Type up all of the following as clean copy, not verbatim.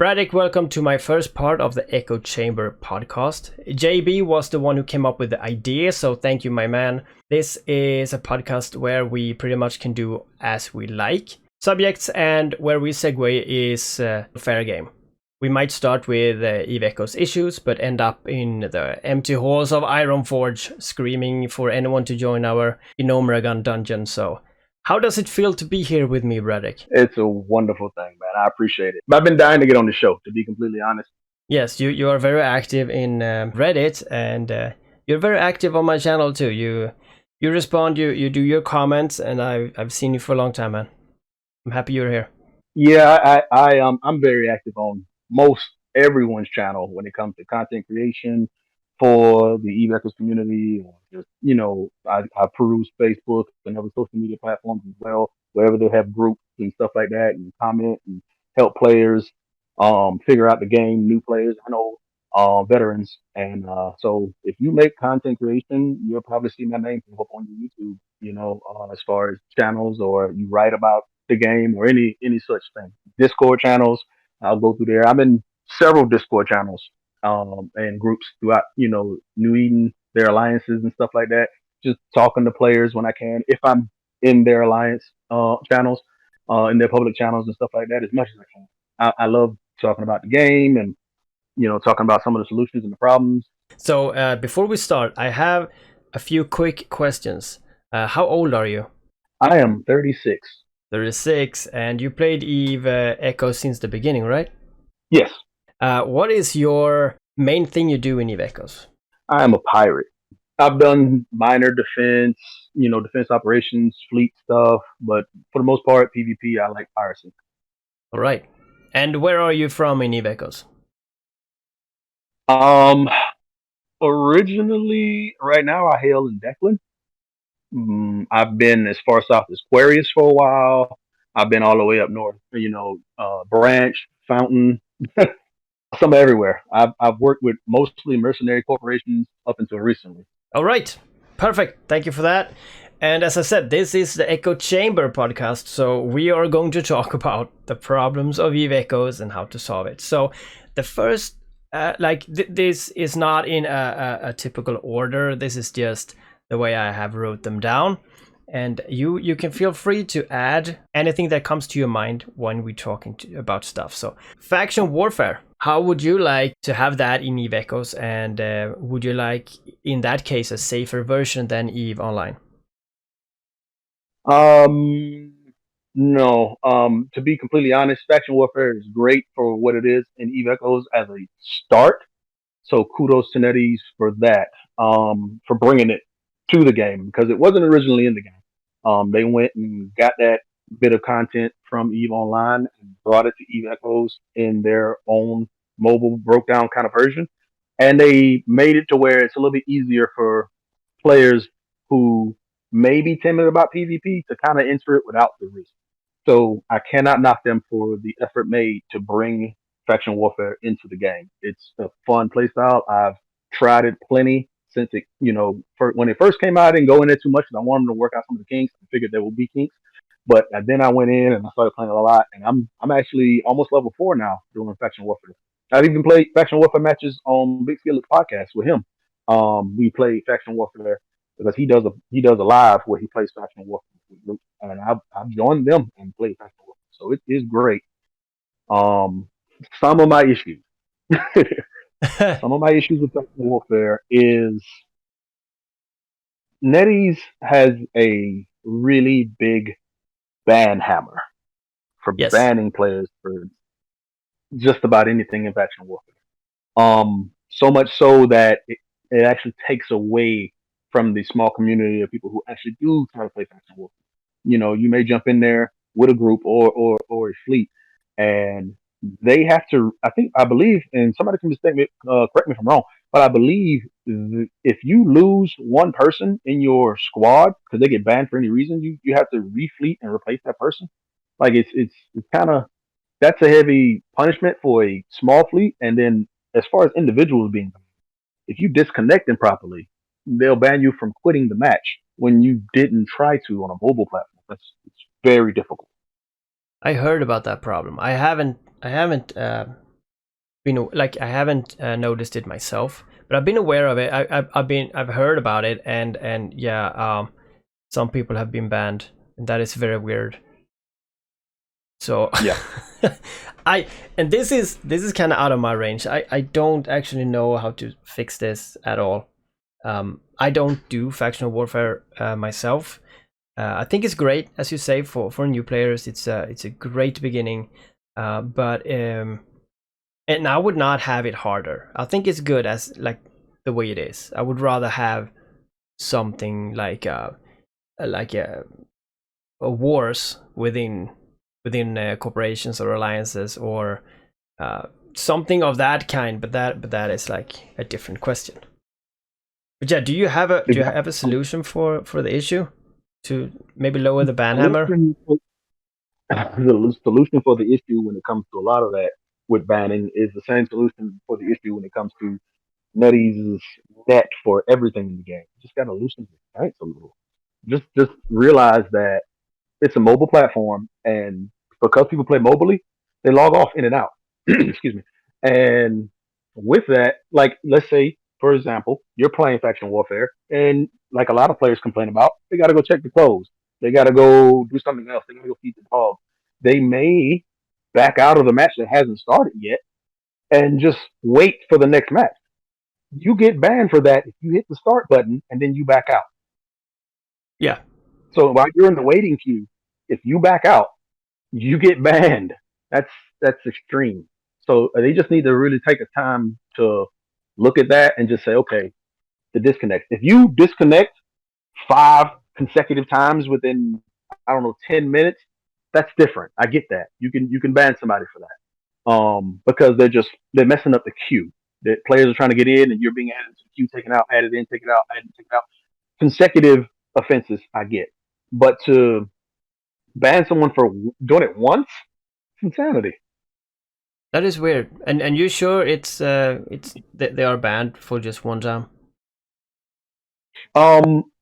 Bradric, welcome to my first part of the Echo Chamber podcast. JB was the one who came up with the idea, so thank you, my man. This is a podcast where we pretty much can do as we like. Subjects and where we segue is fair game. We might start with Eve Echo's issues, but end up in the empty halls of Ironforge, screaming for anyone to join our Inomragan dungeon. So, how does it feel to be here with me, Bradric? It's a wonderful thing, man. I appreciate it. I've been dying to get on the show, to be completely honest. Yes, you are very active in Reddit, and you're very active on my channel too. You respond, you do your comments, and I've seen you for a long time, man. I'm happy you're here. Yeah, I'm very active on most everyone's channel when it comes to content creation for the Eve Echoes community, or just I peruse Facebook and other social media platforms as well, wherever they have groups and stuff like that, and comment and help players figure out the game, new players. I know veterans, and so if you make content creation, you'll probably see my name pop up on your YouTube. As far as channels, or you write about the game or any such thing. Discord channels, I'll go through there. I'm in several Discord channels and groups throughout, New Eden, their alliances and stuff like that. Just talking to players when I can, if I'm in their alliance channels, in their public channels and stuff like that, as much as I can. I love talking about the game and talking about some of the solutions and the problems. So before we start, I have a few quick questions. How old are you? I am 36. 36, and you played Eve Echo since the beginning, right? Yes. What is your main thing you do in Eve Echoes? I am a pirate. I've done minor defense, defense operations, fleet stuff, but for the most part, PvP, I like piracy. All right. And where are you from in Eve Echoes? Originally, right now, I hail in Declan. I've been as far south as Aquarius for a while. I've been all the way up north, Branch, Fountain, some everywhere. I've worked with mostly mercenary corporations up until recently. All right. Perfect. Thank you for that. And as I said, this is the Echo Chamber podcast, so we are going to talk about the problems of Eve Echoes and how to solve it. So the first, this is not in a typical order. This is just the way I have wrote them down. And you can feel free to add anything that comes to your mind when we're talking about stuff. So, faction warfare. How would you like to have that in Eve Echoes? And would you like, in that case, a safer version than Eve Online? No. To be completely honest, faction warfare is great for what it is in Eve Echoes as a start. So kudos to NetEase for that. For bringing it to the game, because it wasn't originally in the game. They went and got that bit of content from Eve Online and brought it to Eve Echoes in their own mobile broke down kind of version. And they made it to where it's a little bit easier for players who may be timid about PvP to kind of enter it without the risk. So I cannot knock them for the effort made to bring faction warfare into the game. It's a fun playstyle. I've tried it plenty since it, when it first came out. I didn't go in there too much because I wanted to work out some of the kinks. I figured there would be kinks, but then I went in and I started playing a lot, and I'm actually almost level 4 now doing faction warfare. I've even played faction warfare matches on Big Skillet's podcast with him. We played faction warfare because he does a live where he plays faction warfare, and I've joined them and played faction warfare, so it is great. Some of my issues. Some of my issues with faction warfare is NetEase has a really big ban hammer for banning players for just about anything in faction warfare. So much so that it actually takes away from the small community of people who actually do try to play faction warfare. You may jump in there with a group or a fleet, and they have to, I believe, and somebody can correct me if I'm wrong, but I believe if you lose one person in your squad because they get banned for any reason, you have to refleet and replace that person. Like it's kind of, that's a heavy punishment for a small fleet. And then as far as individuals being banned, if you disconnect them properly, they'll ban you from quitting the match when you didn't try to on a mobile platform. It's very difficult. I heard about that problem. I haven't been like, I haven't noticed it myself, but I've been aware of it. I've heard about it, and yeah, some people have been banned, and that is very weird. So Yeah. and this is kind of out of my range. I don't actually know how to fix this at all. I don't do factional warfare myself. I think it's great, as you say, for new players. It's a great beginning, but and I would not have it harder. I think it's good as like the way it is. I would rather have something like a wars within corporations or alliances, or something of that kind. But that is like a different question. But yeah, do you have a solution for the issue to maybe lower the ban hammer? The solution for the issue when it comes to a lot of that with banning is the same solution for the issue when it comes to NetEase's net for everything in the game. You just gotta loosen the tanks a little. Just realize that it's a mobile platform, and because people play mobilely, they log off in and out. Excuse me. And with that, like let's say, for example, you're playing faction warfare, and like a lot of players complain about, they got to go check the clothes, they got to go do something else, they got to go feed the dog. They may back out of the match that hasn't started yet and just wait for the next match. You get banned for that if you hit the start button and then you back out. Yeah. So while you're in the waiting queue, if you back out, you get banned. That's extreme. So they just need to really take a time to look at that and just say, okay, the disconnect. If you disconnect 5 consecutive times within, I don't know, 10 minutes, that's different. I get that. You can ban somebody for that. Because they're messing up the queue. The players are trying to get in and you're being added to the queue, taken out, added in, taken out, added, taken out. Consecutive offenses, I get. But to ban someone for doing it once, it's insanity. That is weird. And you sure it's they are banned for just one time?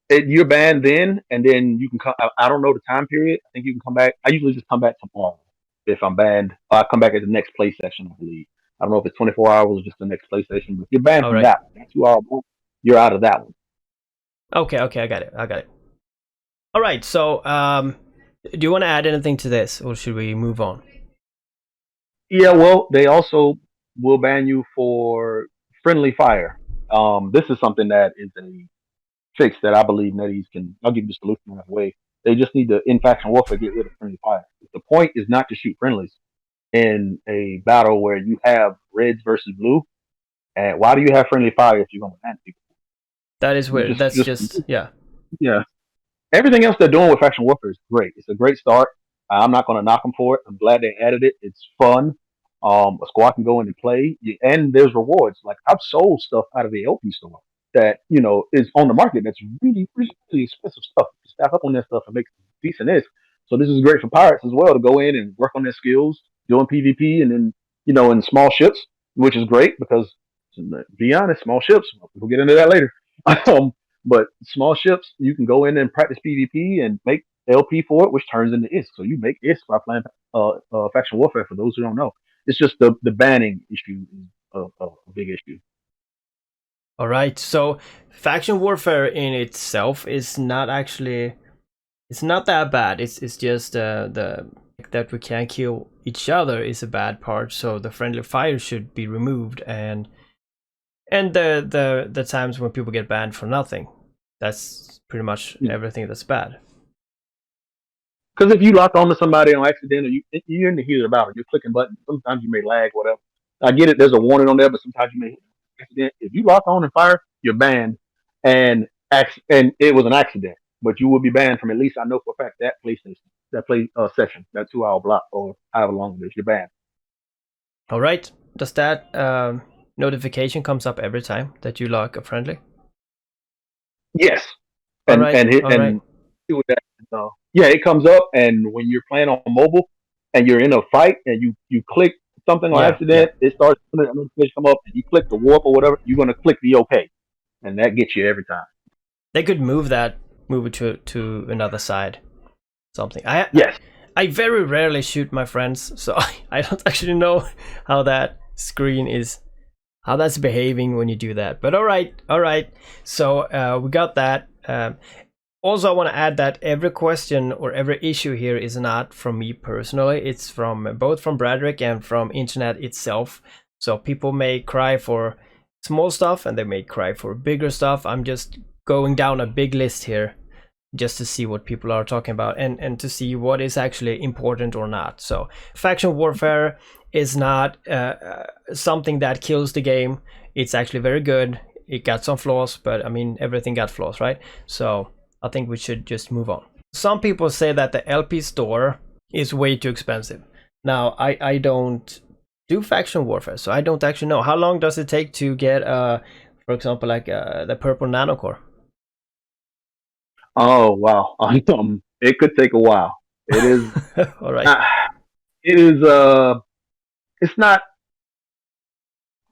You're banned then, and then you can come. I don't know the time period. I think you can come back. I usually just come back tomorrow if I'm banned. I come back at the next play session, I believe. I don't know if it's 24 hours or just the next play session, but if you're banned from that 2 hour block, you're out of that one. Okay, I got it. All right, so do you want to add anything to this, or should we move on? Yeah, well, they also will ban you for friendly fire. This is something that is a fix that I believe NetEase can. I'll give you the solution right away. They just need to, in faction warfare, get rid of friendly fire. The point is not to shoot friendlies in a battle where you have reds versus blue. And why do you have friendly fire if you're going to ban people? That is weird. That's just yeah. Yeah. Everything else they're doing with faction warfare is great. It's a great start. I'm not going to knock them for it. I'm glad they added it. It's fun. A squad can go in and play, and there's rewards. Like I've sold stuff out of the LP store that is on the market. That's really, really, really expensive stuff. To stack up on that stuff and make decent is. So this is great for pirates as well to go in and work on their skills, doing PvP, and then in small ships, which is great because, to be honest, small ships. We'll get into that later. But small ships, you can go in and practice PvP and make LP for it, which turns into ISK. So you make ISK by playing faction warfare. For those who don't know, it's just the banning issue is a big issue. All right, so faction warfare in itself is not actually, it's not that bad. It's just the that we can't kill each other is a bad part. So the friendly fire should be removed, and the times when people get banned for nothing. That's pretty much everything that's bad. Because if you lock onto somebody on accident, or you're in the heat of the battle, you're clicking buttons. Sometimes you may lag, whatever. I get it. There's a warning on there, but sometimes you may hit an accident. If you lock on and fire, you're banned, and it was an accident. But you will be banned from, at least I know for a fact, that play session, that 2 hour block, or however long it is. You're banned. All right. Does that notification comes up every time that you lock a friendly? Yes. And yeah, it comes up, and when you're playing on mobile and you're in a fight and you click something on accident, it starts a notification come up, and you click the warp or whatever, you're gonna click the OK, and that gets you every time. They could move it to another side, something. Yes. I very rarely shoot my friends, so I don't actually know how that screen is how that's behaving when you do that. But all right. So we got that. Also, I want to add that every question or every issue here is not from me personally. It's from both from Bradric and from internet itself. So people may cry for small stuff and they may cry for bigger stuff. I'm just going down a big list here just to see what people are talking about and to see what is actually important or not. So faction warfare is not something that kills the game. It's actually very good. It got some flaws, but I mean, everything got flaws, right? So I think we should just move on. Some people say that the LP store is way too expensive. Now, I don't do faction warfare, so I don't actually know. How long does it take to get, for example, like the purple nanocore? Oh wow, it could take a while. It is. All right. It is. It's not.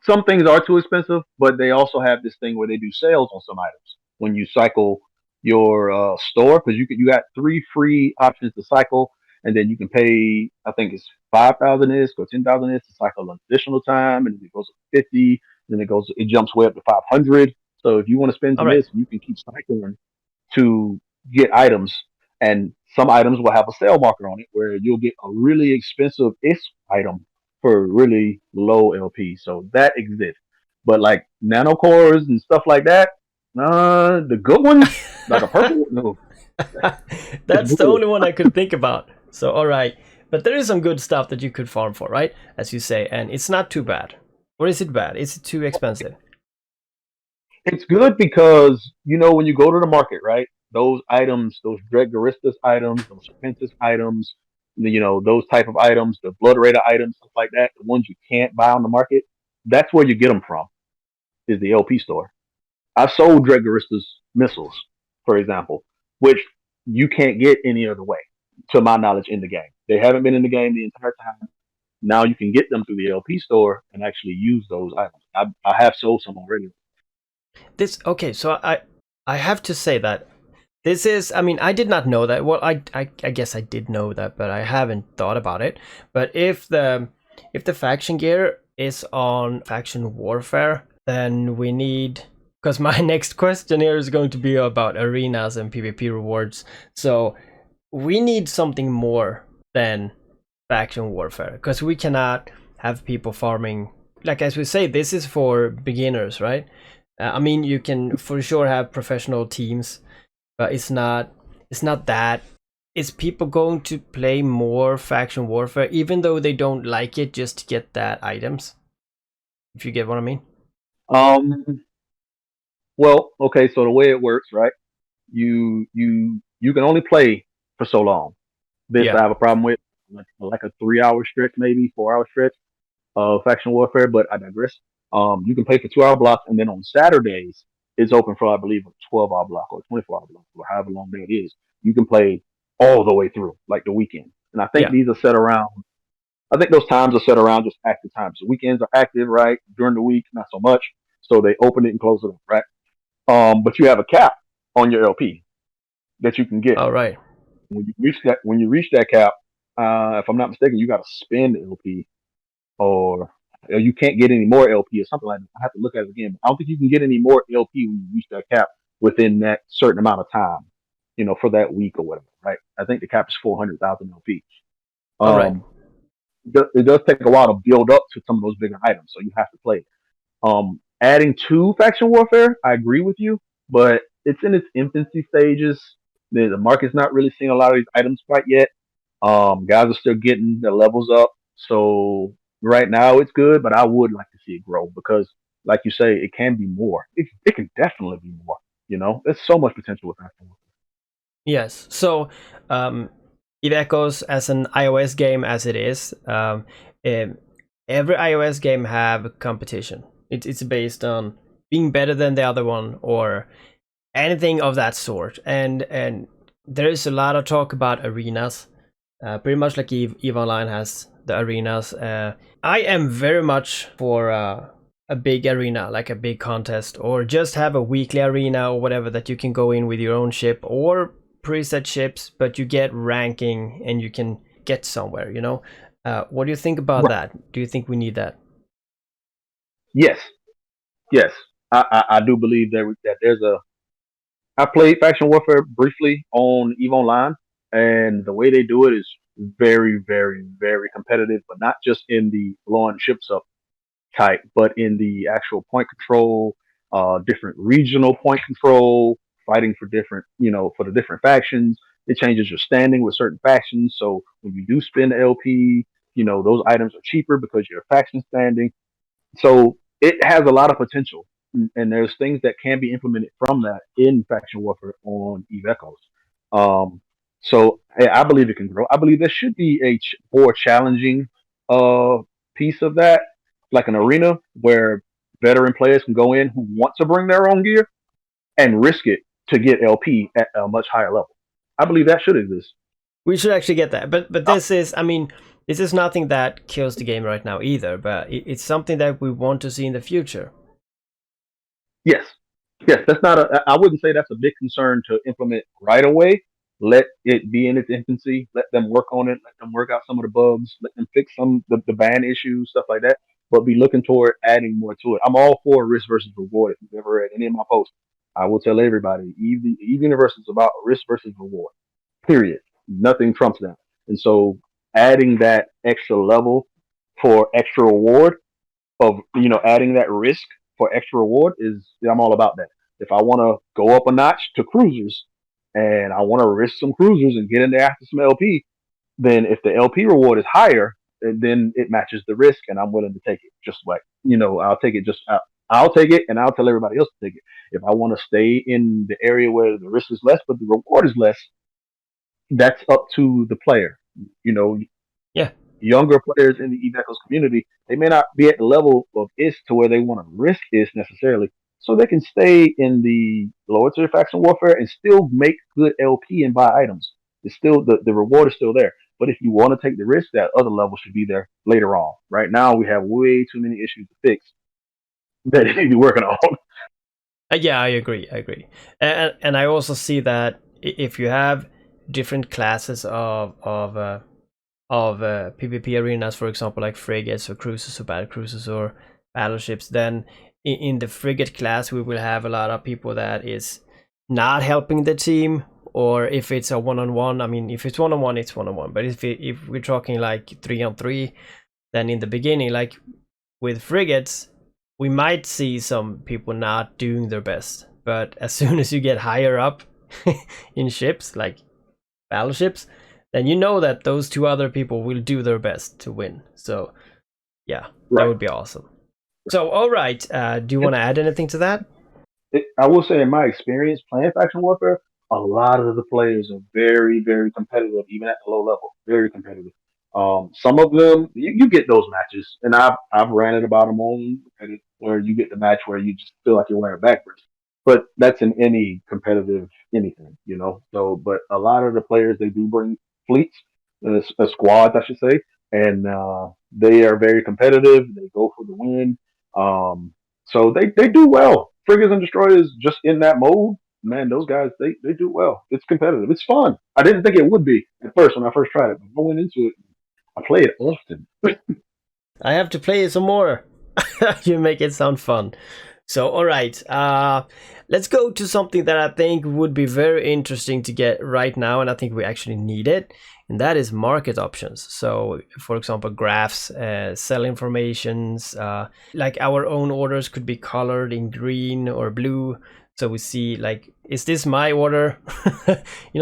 Some things are too expensive, but they also have this thing where they do sales on some items when you cycle your store, because you got 3 free options to cycle, and then you can pay. I think it's 5,000 ISK or 10,000 ISK to cycle an additional time, and it goes to 50. Then it jumps way up to 500. So if you want to spend All some right. ISK, you can keep cycling to get items, and some items will have a sale marker on it where you'll get a really expensive ISK item for really low LP. So that exists. But like nanocores and stuff like that, the good ones, like a purple, no. It's That's the brutal. only one I could think about. So, all right. But there is some good stuff that you could farm for, right? As you say, and it's not too bad. Or is it bad? Is it too expensive? It's good because when you go to the market, right? Those items, those Dregaristas items, those Princess items, those type of items, the Blood Raider items, stuff like that, the ones you can't buy on the market, that's where you get them from, is the LP store. I sold Dregaristas missiles, for example, which you can't get any other way, to my knowledge, in the game. They haven't been in the game the entire time. Now you can get them through the LP store and actually use those items. I have sold some already. This okay, so I have to say that this is, I mean, I did not know that. Well, I guess I did know that, but I haven't thought about it. But if the faction gear is on faction warfare, then we need, because my next question here is going to be about arenas and PvP rewards. So we need something more than faction warfare, because we cannot have people farming, like as we say, this is for beginners, right? I mean, you can for sure have professional teams, but it's not that. Is people going to play more faction warfare even though they don't like it just to get that items? If you get what I mean. Um, well, okay, so the way it works, right? You can only play for so long. This I Yeah. have a problem with, like a 3 hour stretch, maybe 4 hour stretch of faction warfare, but I digress. You can play for 2 hour blocks, and then on Saturdays it's open for, I believe, a 12 hour block or 24 hour block or however long that is. You can play all the way through, like the weekend. And I think Yeah. these are set around. I think those times are set around just active times. The weekends are active, right? During the week, not so much. So they open it and close it up, right? But you have a cap on your LP that you can get. All right. When you reach that cap, if I'm not mistaken, you got to spend LP, or you can't get any more LP or something like that. I have to look at it again. I don't think you can get any more LP when you reach that cap within that certain amount of time, for that week or whatever, right? I think the cap is 400,000 LP. All right. Um, it does take a while to build up to some of those bigger items, so you have to play. Adding to faction warfare, I agree with you, but it's in its infancy stages. The market's not really seeing a lot of these items quite yet. Guys are still getting their levels up, so right now it's good, but I would like to see it grow because, like you say, it can be more. It can definitely be more. There's so much potential with faction warfare. Yes. So, it echoes as an iOS game as it is. Em, every iOS game have competition. It's based on being better than the other one or anything of that sort. And there is a lot of talk about arenas. Pretty much like Eve Online has the arenas. I am very much for a big arena, like a big contest, or just have a weekly arena or whatever that you can go in with your own ship or preset ships, but you get ranking and you can get somewhere. What do you think about Right. that? Do you think we need that? Yes, yes, I do believe that there's a. I played faction warfare briefly on Eve Online, and the way they do it is very, very, very competitive, but not just in the blowing ships up type, but in the actual point control, different regional point control, fighting for different, for the different factions. It changes your standing with certain factions. So when you do spend LP, those items are cheaper because you're a faction standing. So it has a lot of potential, and there's things that can be implemented from that in faction warfare on Eve Echoes. Um, so I believe it can grow. I believe there should be a more challenging uh, piece of that, like an arena where veteran players can go in who want to bring their own gear and risk it to get LP at a much higher level. I believe that should exist. We should actually get that. But this is, I mean, this is nothing that kills the game right now either. But it's something that we want to see in the future. Yes, yes, that's not a. I wouldn't say that's a big concern to implement right away. Let it be in its infancy. Let them work on it. Let them work out some of the bugs. Let them fix some the ban issues, stuff like that. But be looking toward adding more to it. I'm all for risk versus reward. If you've ever read any of my posts, I will tell everybody, Eve Universe is about risk versus reward. Period. Nothing trumps that. And so adding that extra level for extra reward of adding that risk for extra reward is I'm all about that. If I want to go up a notch to cruisers and I want to risk some cruisers and get in there after some LP, then if the LP reward is higher, then it matches the risk, and I'm willing to take it. Just like I'll take it. I'll take it, and I'll tell everybody else to take it. If I want to stay in the area where the risk is less but the reward is less, that's up to the player. You know, Yeah. younger players in the Echoes community, they may not be at the level of ISK to where they want to risk ISK necessarily. So they can stay in the lower tier faction warfare and still make good LP and buy items. It's still the reward is still there. But if you want to take the risk, that other level should be there later on. Right now, we have way too many issues to fix that they need to be working on. Yeah, I agree. I agree. And I also see that if you have different classes of PvP arenas, for example, like frigates or cruisers or battle cruisers or battleships, then in the frigate class we will have a lot of people that is not helping the team. Or if it's a one-on-one, I mean, if it's one-on-one, it's one-on-one. But if we're talking like 3-on-3, then in the beginning, like with frigates, we might see some people not doing their best. But as soon as you get higher up in ships, like battleships, then you know that those two other people will do their best to win. So yeah, that Right. would be awesome. So all right, do you want to add anything to that? I will say, in my experience playing faction warfare, a lot of the players are very, very competitive, even at the low level. Very competitive. Some of them, you get those matches, and I've ranted about them on Reddit, where you get the match where you just feel like you're wearing backwards. But that's in any competitive anything. So, but a lot of the players, they do bring fleets, squads, I should say, and they are very competitive. They go for the win. So they do well. Frigates and destroyers just in that mode, man, those guys they do well. It's competitive. It's fun. I didn't think it would be at first when I first tried it, but going into it, I play it often. I have to play it some more. You make it sound fun. So all right, let's go to something that I think would be very interesting to get right now, and I think we actually need it, and that is market options. So for example, graphs, sell informations, like our own orders could be colored in green or blue, so we see like, is this my order?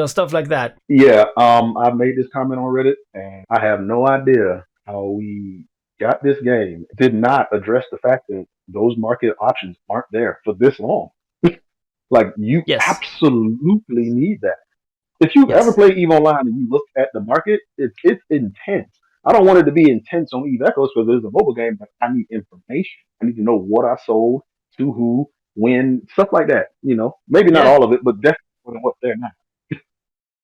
Stuff like that. Yeah, I've made this comment on Reddit, and I have no idea how we got this game. It did not address the fact that those market options aren't there for this long. Like you Yes. absolutely need that. If you've ever Yes. played Eve Online and you look at the market, it's intense. I don't want it to be intense on Eve Echoes because it's a mobile game, but I need information. I need to know what I sold to who, when, stuff like that. Maybe not Yeah. all of it, but definitely what's there now.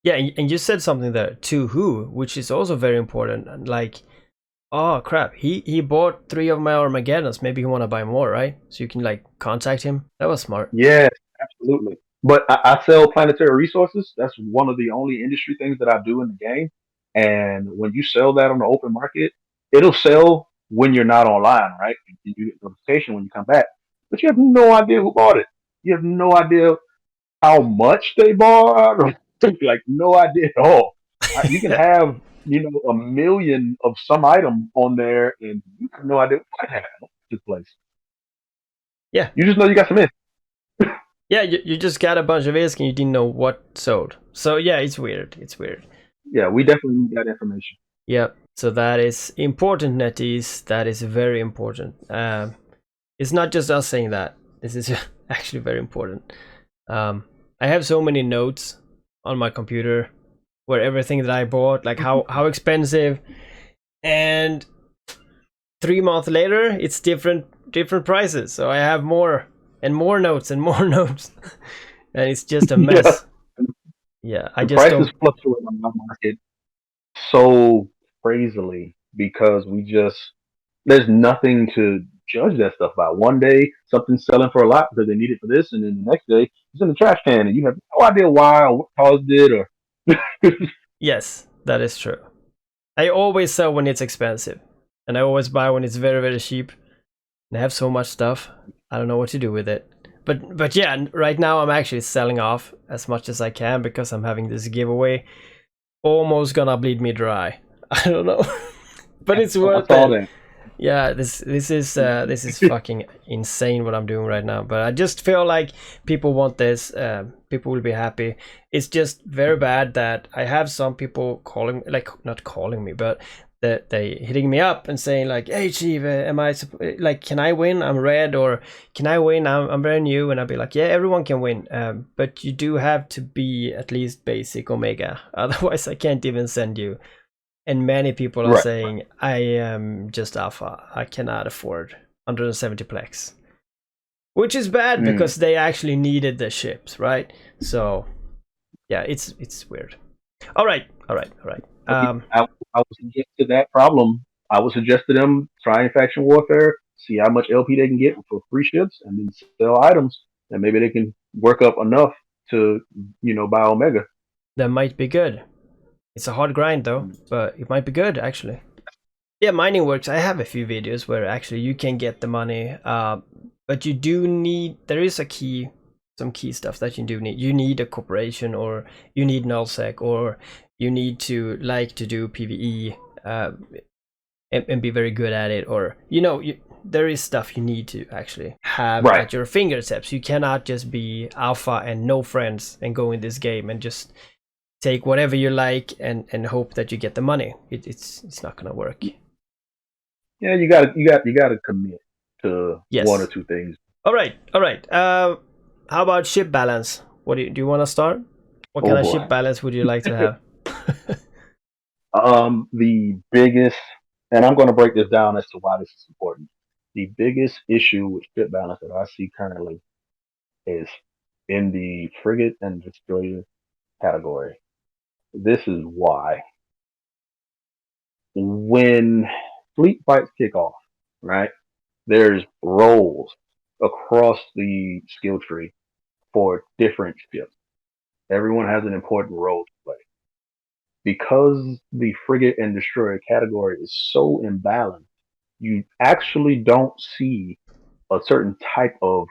Yeah, and you said something there, to who, which is also very important. Like, oh crap, he bought 3 of my Armageddons. Maybe he want to buy more, right? So you can like contact him. That was smart. Yes, absolutely. But I sell planetary resources. That's one of the only industry things that I do in the game. And when you sell that on the open market, it'll sell when you're not online, right? And you get notification when you come back, but you have no idea who bought it. You have no idea how much they bought, or like no idea at all. You can have a million of some item on there, and you have no idea what happened to the place. Yeah. You just know you got some in. Yeah, you just got a bunch of ISK and you didn't know what sold. So yeah, it's weird. It's weird. Yeah, we definitely need that information. Yeah. So that is important, NetEase. That is very important. It's not just us saying that. This is actually very important. I have so many notes on my computer where everything that I bought, like how expensive, and 3 months later it's different prices. So I have more and more notes and more notes, and it's just a mess. Yeah, I The just prices don't. fluctuate on the market so crazily because there's nothing to judge that stuff by. One day something's selling for a lot because they need it for this, and then the next day it's in the trash can, and you have no idea why or what caused it. Or Yes, that is true. I always sell when it's expensive, and I always buy when it's very, very cheap. And I have so much stuff, I don't know what to do with it. But yeah, right now I'm actually selling off as much as I can because I'm having this giveaway. Almost gonna bleed me dry. I don't know, but it's I worth saw it. that. Yeah, this is fucking insane what I'm doing right now. But I just feel like people want this. People will be happy. It's just very bad that I have some people calling, like not calling me, but that they hitting me up and saying like, "Hey, Chief, am I like, can I win? I'm red, or can I win? I'm brand new." And I'll be like, "Yeah, everyone can win, but you do have to be at least basic Omega. Otherwise, I can't even send you." And many people are Right. saying, I am just alpha. I cannot afford 170 plex. Which is bad Mm. because they actually needed the ships, right? So yeah, it's weird. All right. I would suggest to that problem. I would suggest to them trying faction warfare, see how much LP they can get for free ships, and then sell items, and maybe they can work up enough to buy Omega. That might be good. It's a hard grind though, but it might be good actually. Yeah, mining works. I have a few videos where actually you can get the money, but you do need. There is some key stuff that you do need. You need a corporation, or you need nullsec, or you need to like to do PVE and be very good at it, or there is stuff you need to actually have Right. at your fingertips. You cannot just be alpha and no friends and go in this game and just take whatever you like and hope that you get the money. It's not gonna work. Yeah, you got to commit to one or Yes. two things. All right. All right. How about ship balance? What do you want to start? What Oh kind of boy. ship balance would you like to have? The biggest, and I'm going to break this down as to why this is important. The biggest issue with ship balance that I see currently is in the frigate and destroyer category. This is why when fleet fights kick off, right? There's roles across the skill tree for different ships. Everyone has an important role to play. Because the frigate and destroyer category is so imbalanced, you actually don't see a certain type of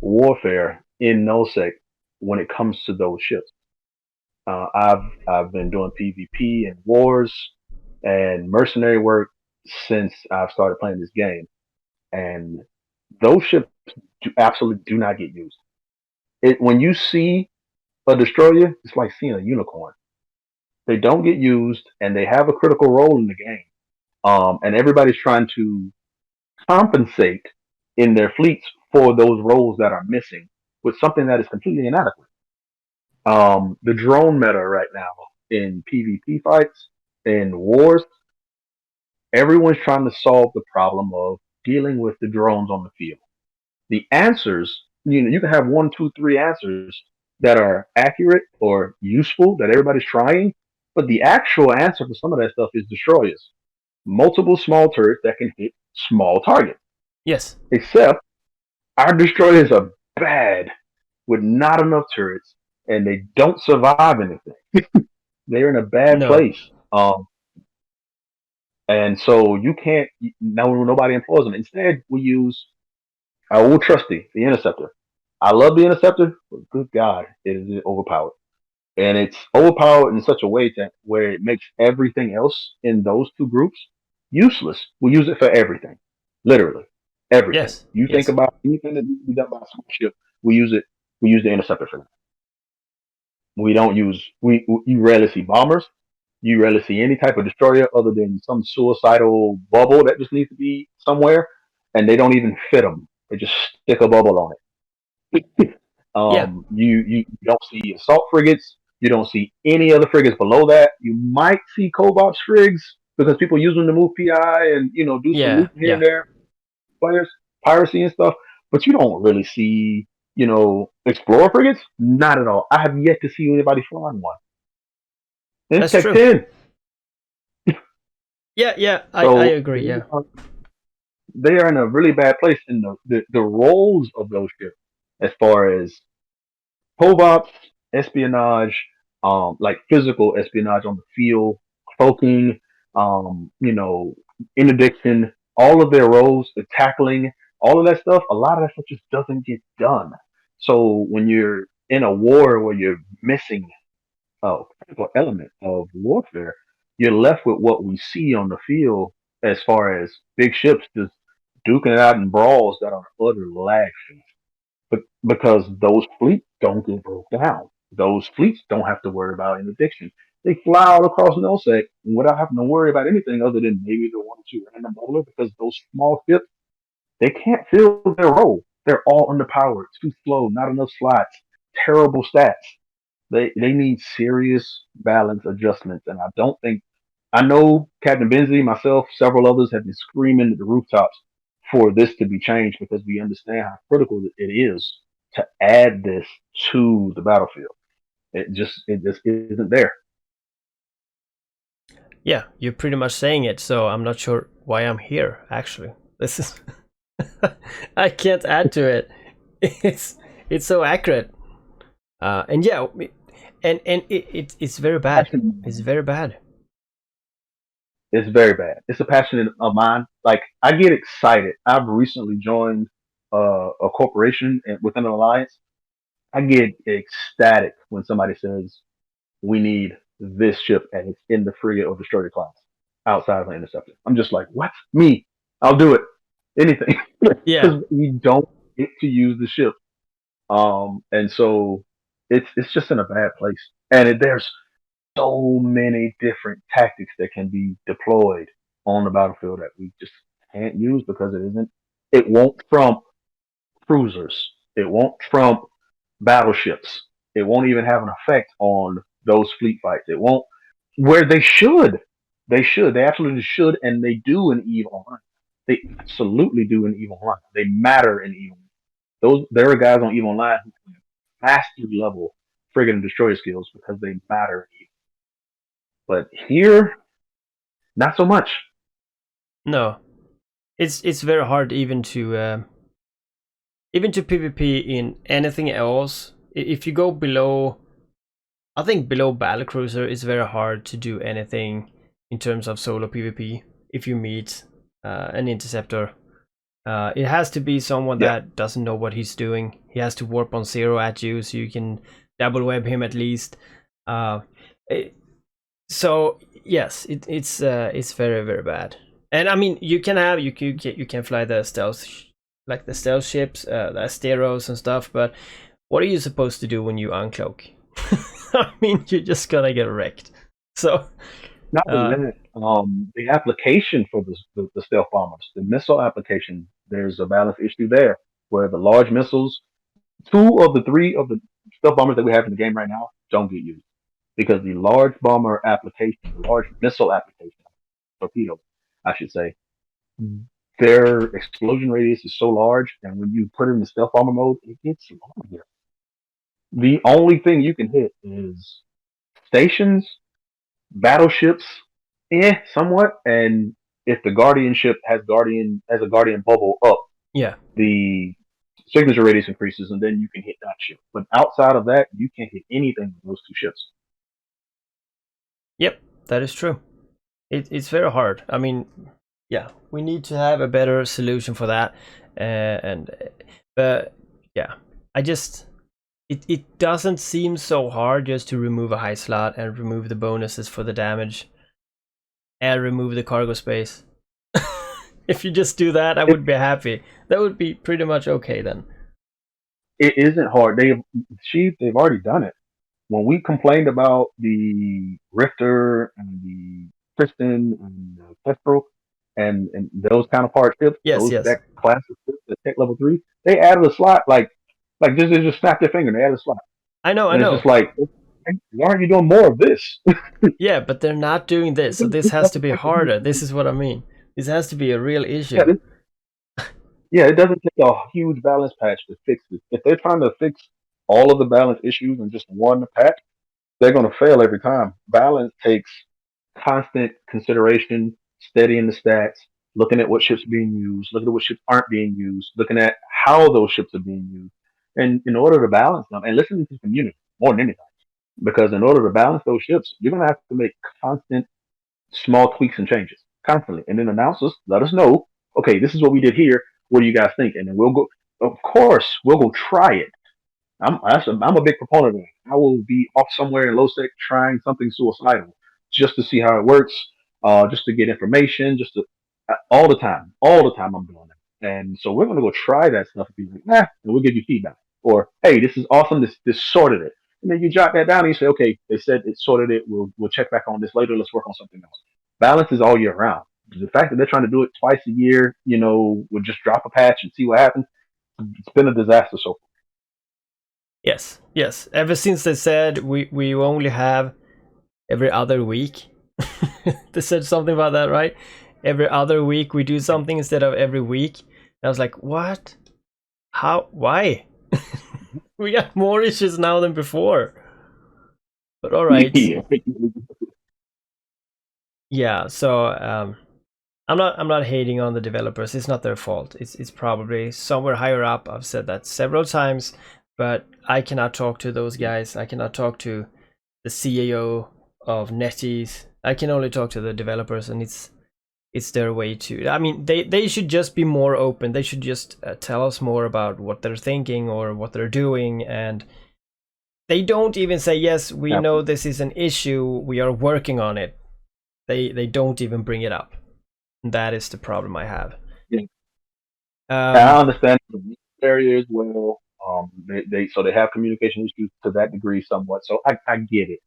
warfare in NoSec when it comes to those ships. I've been doing PvP and wars and mercenary work since I've started playing this game, and those ships absolutely do not get used. When you see a destroyer, it's like seeing a unicorn. They don't get used, and they have a critical role in the game. And everybody's trying to compensate in their fleets for those roles that are missing with something that is completely inadequate. The drone meta right now in PvP fights and wars, everyone's trying to solve the problem of dealing with the drones on the field. The answers, you can have one, two, three answers that are accurate or useful that everybody's trying, but the actual answer for some of that stuff is destroyers. Multiple small turrets that can hit small targets. Yes. Except our destroyers are bad with not enough turrets, and they don't survive anything. They're in a bad No. place. And so you can't now nobody employs them. Instead, we use our old trusty, the interceptor. I love the interceptor, but good God, it is overpowered. And it's overpowered in such a way that where it makes everything else in those two groups useless. We use it for everything, literally everything. Yes, You think yes, about anything that needs to be done by a small ship, we use it. We use the interceptor for that. We don't use you rarely see bombers. You rarely see any type of destroyer other than some suicidal bubble that just needs to be somewhere, and they don't even fit them. They just stick a bubble on it. yeah, You don't see assault frigates. You don't see any other frigates below that. You might see cobalt frigs because people use them to move PI and do some yeah, looting here yeah. and there, players, piracy and stuff. But you don't really see explorer frigates. Not at all. I have yet to see anybody flying one. And it's That's Tech true. 10. Yeah, yeah. I So agree. Yeah, they are in a really bad place in the roles of those ships as far as POVOPs, espionage, like physical espionage on the field, cloaking, interdiction, all of their roles, the tackling, all of that stuff, a lot of that stuff just doesn't get done. So when you're in a war where you're missing a critical element of warfare, you're left with what we see on the field as far as big ships just duking it out in brawls that are utter lag but because those fleets don't get broke down. Those fleets don't have to worry about interdiction. They fly all across NOSEC without having to worry about anything other than maybe the one or two random bowler because those small ships, they can't fill their role. They're all underpowered, too slow, not enough slots, terrible stats. They need serious balance adjustments, and I don't think I know Captain Benzie, myself, several others have been screaming at the rooftops for this to be changed because we understand how critical it is to add this to the battlefield. It just isn't there. yeah. You're pretty much saying it. So I'm not sure why I'm here. Actually, this is. I can't add to it. It's it's so accurate. And yeah, it's very bad. It's very bad. It's very bad. It's a passion of mine. Like I get excited. I've recently joined a corporation within an alliance. I get ecstatic when somebody says we need this ship and it's in the frigate or destroyer class outside of an interceptor. I'm just like, what? Me? I'll do it. Anything. Yeah, Because we don't get to use the ship. And so it's just in a bad place. And there's so many different tactics that can be deployed on the battlefield that we just can't use because it won't trump cruisers. It won't trump battleships. It won't even have an effect on those fleet fights. It won't where they should. They should. They absolutely should, and they do in EVE Online. They absolutely do in EVE Online. They matter in EVE. Those there are guys on EVE Online who have mastery level friggin' destroyer skills because they matter in EVE. But here, not so much. no, it's very hard even to PvP in anything else. If you go below, I think below battlecruiser, it's very hard to do anything in terms of solo PvP. If you meet an interceptor, it has to be someone Yeah. that doesn't know what he's doing. He has to warp on zero at you, so you can double web him at least. Uh, it, so yes, it's very very bad. And I mean, you can fly the stealth like the stealth ships, the Asteros and stuff. But what are you supposed to do when you uncloak? I mean, you're just gonna get wrecked. So Not only uh, that, the application for the stealth bombers, the missile application, there's a balance issue there where the large missiles, two of the three of the stealth bombers that we have in the game right now don't get used because the large bomber application, the large missile application, torpedo, I should say, their explosion radius is so large, and when you put it in the stealth bomber mode, it gets longer. The only thing you can hit is stations, battleships, somewhat. And if the guardian ship has a guardian bubble up, yeah, the signature radius increases, and then you can hit that ship. But outside of that, you can't hit anything with those two ships. yep, that is true. It's very hard. I mean, yeah, we need to have a better solution for that. And but yeah, I just it doesn't seem so hard just to remove a high slot and remove the bonuses for the damage and remove the cargo space. If you just do that, I It, would be happy. That would be pretty much okay then. it isn't hard. They've already done it. When we complained about the Rifter and the Tristan and the Kestrel and those kind of ships, Yes, those yes. that class of ships, the Tech Level 3, they added a slot like just they just snapped their finger and they added a slot, I know, I and it's know. just like, why aren't you doing more of this? Yeah, but they're not doing this, so this has to be harder. This is what I mean. This has to be a real Yeah, issue. yeah, it doesn't take a huge balance patch to fix this. If they're trying to fix all of the balance issues in just one patch, they're going to fail every time. Balance takes constant consideration, studying the stats, looking at what ships are being used, looking at what ships aren't being used, looking at how those ships are being used. And in order to balance them, and listening to the community more than anything, because in order to balance those ships, you're going to have to make constant small tweaks and changes constantly. And then announce us, let us know, okay, this is what we did here. What do you guys think? And then we'll go, of course, we'll go try it. I'm a big proponent of it. I will be off somewhere in low sec trying something suicidal just to see how it works, just to get information, just to all the time I'm doing it. And so we're gonna go try that stuff and be like, nah, and we'll give you feedback. Or hey, this is awesome. This sorted it, and then you jot that down and you say, okay, they said it sorted it. We'll check back on this later. Let's work on something else. Balance is all year round. The fact that they're trying to do it twice a year, we'll just drop a patch and see what happens. It's been a disaster so far. Yes, yes. Ever since they said we only have every other week. They said something about that, right? Every other week we do something instead of every week. And I was like, what? How? Why? We got more issues now than before. But all right. Yeah. Yeah. So I'm not hating on the developers. It's not their fault. It's probably somewhere higher up. I've said that several times, but I cannot talk to those guys. I cannot talk to the CAO of NetEase. I can only talk to the developers, and it's their way to. I mean, they should just be more open. They should just tell us more about what they're thinking or what they're doing, and they don't even say, yes, we know this is an issue, we are working on it. They don't even bring it up. That is the problem I have. Yeah. I um understand the area as well. They have communication issues to that degree somewhat. So I get it.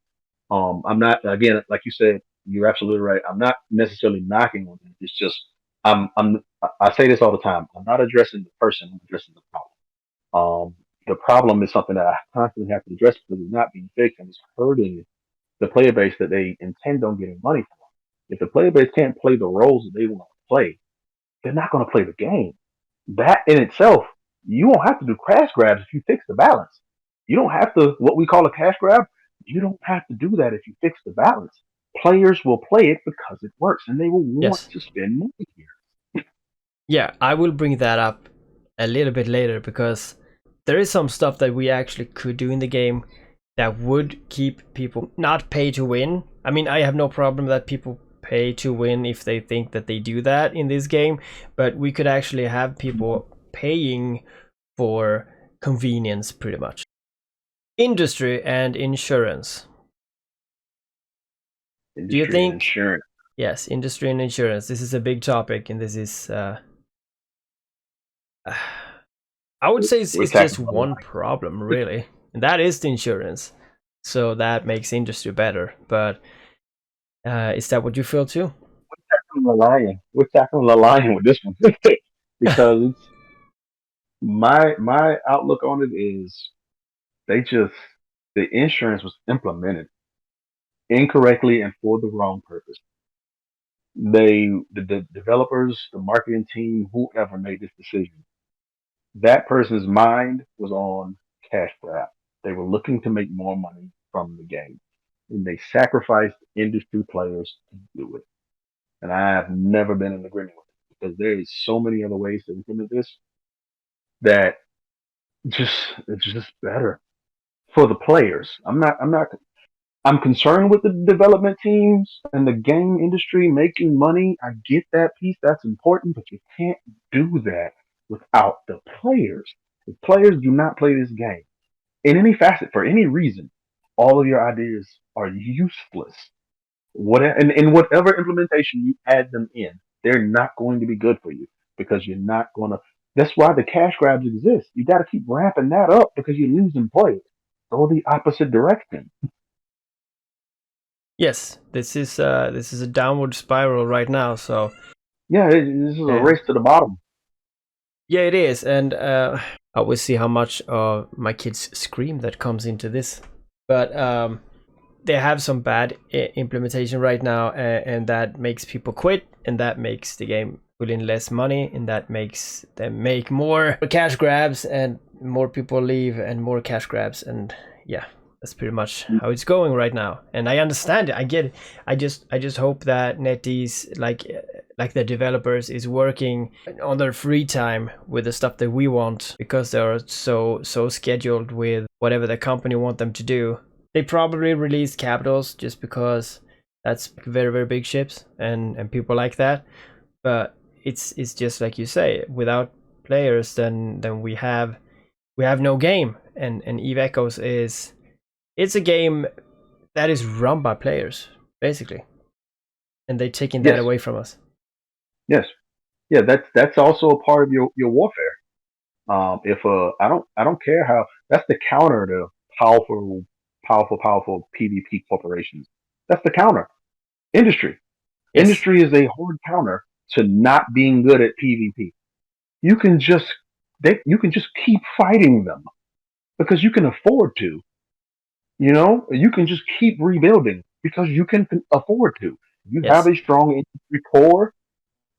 I'm not, again, like you said, you're absolutely right. I'm not necessarily knocking on it. It's just I say this all the time. I'm not addressing the person. I'm addressing the problem. The problem is something that I constantly have to address because it's not being fixed and it's hurting the player base that they intend on getting money for. If the player base can't play the roles that they want to play, they're not going to play the game. That in itself, you won't have to do crash grabs if you fix the balance. You don't have to, what we call a cash grab, you don't have to do that if you fix the balance. Players will play it because it works and they will want yes. to spend money here. Yeah, I will bring that up a little bit later, because there is some stuff that we actually could do in the game that would keep people not pay to win. I mean, I have no problem that people pay to win if they think that they do that in this game, but we could actually have people paying for convenience pretty much. Industry and insurance. Do you Industry and think, insurance. yes, industry and insurance, this is a big topic, and this is I would say We're it's just tackling a one lot. problem, really, and that is the insurance. So that makes industry better. But is that what you feel too? We're tackling the lion with this one because it's my outlook on it is they just the insurance was implemented incorrectly and for the wrong purpose. The developers, the marketing team, whoever made this decision, that person's mind was on cash grab. They were looking to make more money from the game, and they sacrificed industry players to do it. And I have never been in agreement with it because there is so many other ways to implement this that just it's just better for the players. I'm not. I'm concerned with the development teams and the game industry making money. I get that piece. That's important, but you can't do that without the players. The players do not play this game in any facet for any reason. All of your ideas are useless. In whatever implementation you add them in, they're not going to be good for you because you're not going to. That's why the cash grabs exist. You got to keep ramping that up because you're losing players. Go the opposite direction. Yes, this is a downward spiral right now. So Yeah, this is a uh, race to the bottom. yeah, it is, and I will see how much my kids scream that comes into this. But they have some bad implementation right now, and that makes people quit, and that makes the game pull in less money, and that makes them make more cash grabs, and more people leave, and more cash grabs, and yeah, that's pretty much how it's going right now. And I understand it, I get it. I just hope that NetEase, like the developers, is working on their free time with the stuff that we want, because they're so scheduled with whatever the company want them to do. They probably release capitals just because that's very very big ships, and people like that. But it's just like you say, without players, then we have no game. And Eve Echoes it's a game that is run by players basically, and they taking that Yes, away from us. yes, yeah. That's also a part of your warfare. If I don't care how that's the counter to powerful PvP corporations. That's the counter. Industry. Yes, Industry is a hard counter to not being good at PvP. You can just you can just keep fighting them because you can afford to. You know, you can just keep rebuilding because you can afford to. You have yes, a strong industry core,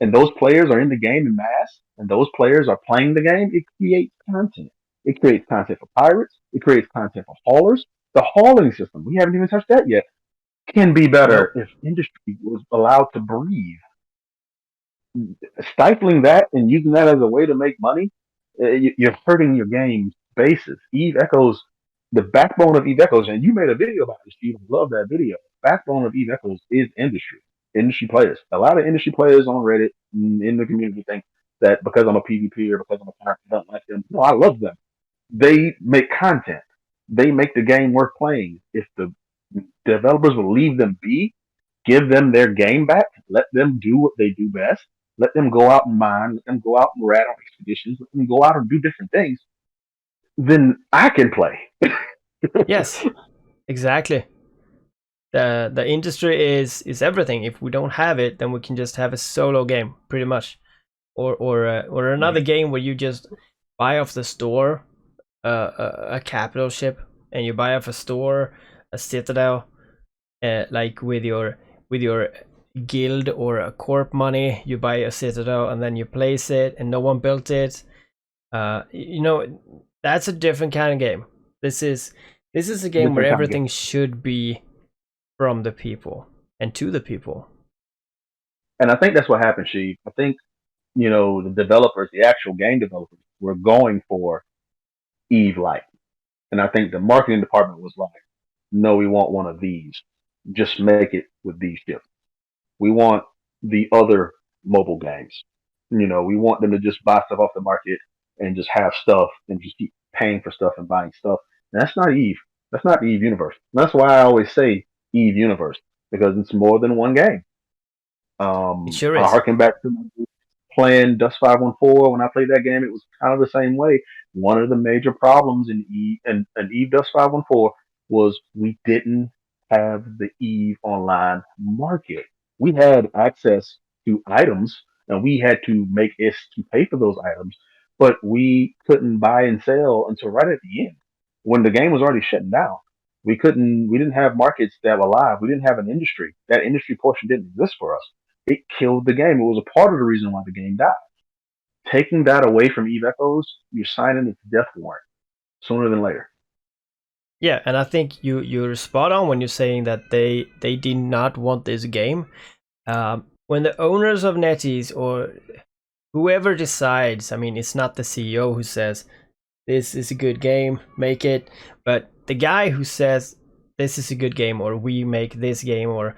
and those players are in the game in mass, and those players are playing the game. It creates content. It creates content for pirates. It creates content for haulers. The hauling system, we haven't even touched that yet, can be better nope, if industry was allowed to breathe. Stifling that and using that as a way to make money, you're hurting your game's basis. Eve Echoes, the backbone of Eve Echoes, and you made a video about this, Steve. I love that video. Backbone of Eve Echoes is industry players. A lot of industry players on Reddit in the community think that because I'm a PvP or because I'm a character, I don't like them. No, I love them. They make content. They make the game worth playing. If the developers will leave them be, give them their game back, let them do what they do best, let them go out and mine, let them go out and rat on expeditions, let them go out and do different things, then I can play. yes, exactly. The industry is everything. If we don't have it, then we can just have a solo game pretty much, or another game where you just buy off the store a capital ship, and you buy off a store a citadel, like with your guild or a corp money. You buy a citadel and then you place it, and no one built it. You know, that's a different kind of game. This is a game where Different kind of game. everything should be from the people and to the people. And I think that's what happened, She. I think, the developers, the actual game developers, were going for Eve Light. And I think the marketing department was like, no, we want one of these. Just make it with these ships. We want the other mobile games. We want them to just buy stuff off the market and just have stuff and just keep paying for stuff and buying stuff. And that's not Eve. That's not the Eve universe. And that's why I always say Eve universe because it's more than one game. It sure I is. harken back to playing Dust 514. When I played that game, it was kind of the same way. One of the major problems in Eve Dust 514 was we didn't have the Eve online market. We had access to items and we had to make it to pay for those items, but we couldn't buy and sell until right at the end when the game was already shutting down. We didn't have markets that were live. We didn't have an industry. That industry portion didn't exist for us. It killed the game. It was a part of the reason why the game died. Taking that away from Eve Echoes, you're signing its death warrant sooner than later. Yeah, and I think you're spot on when you're saying that they did not want this game. When the owners of NetEase or whoever decides, I mean, it's not the CEO who says this is a good game, make it, but the guy who says this is a good game, or we make this game, or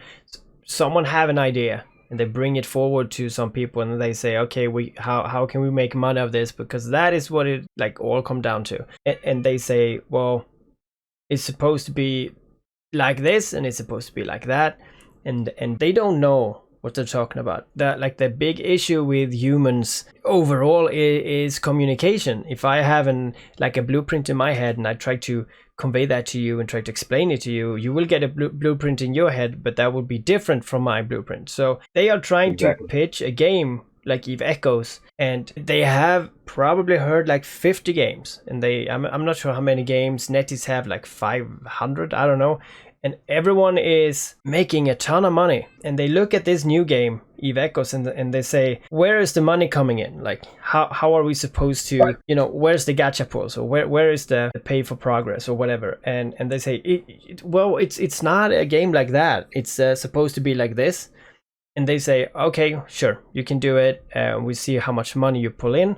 someone have an idea and they bring it forward to some people and they say, okay, how can we make money of this, because that is what it like all come down to. And they say, well, it's supposed to be like this and it's supposed to be like that, and they don't know what they're talking about. The big issue with humans overall is communication. If I have a blueprint in my head and I try to convey that to you and try to explain it to you, you will get a blueprint in your head, but that will be different from my blueprint. So they are trying to pitch a game like Eve Echoes, and they have probably heard like 50 games, and I'm not sure how many games NetEase have, like 500, I don't know. And everyone is making a ton of money, and they look at this new game Eve Echoes and they say, where is the money coming in? Like how are we supposed to, where's the gacha pulls, or where is the pay for progress or whatever? And they say, it's not a game like that, it's supposed to be like this. And they say, okay, sure, you can do it, we see how much money you pull in.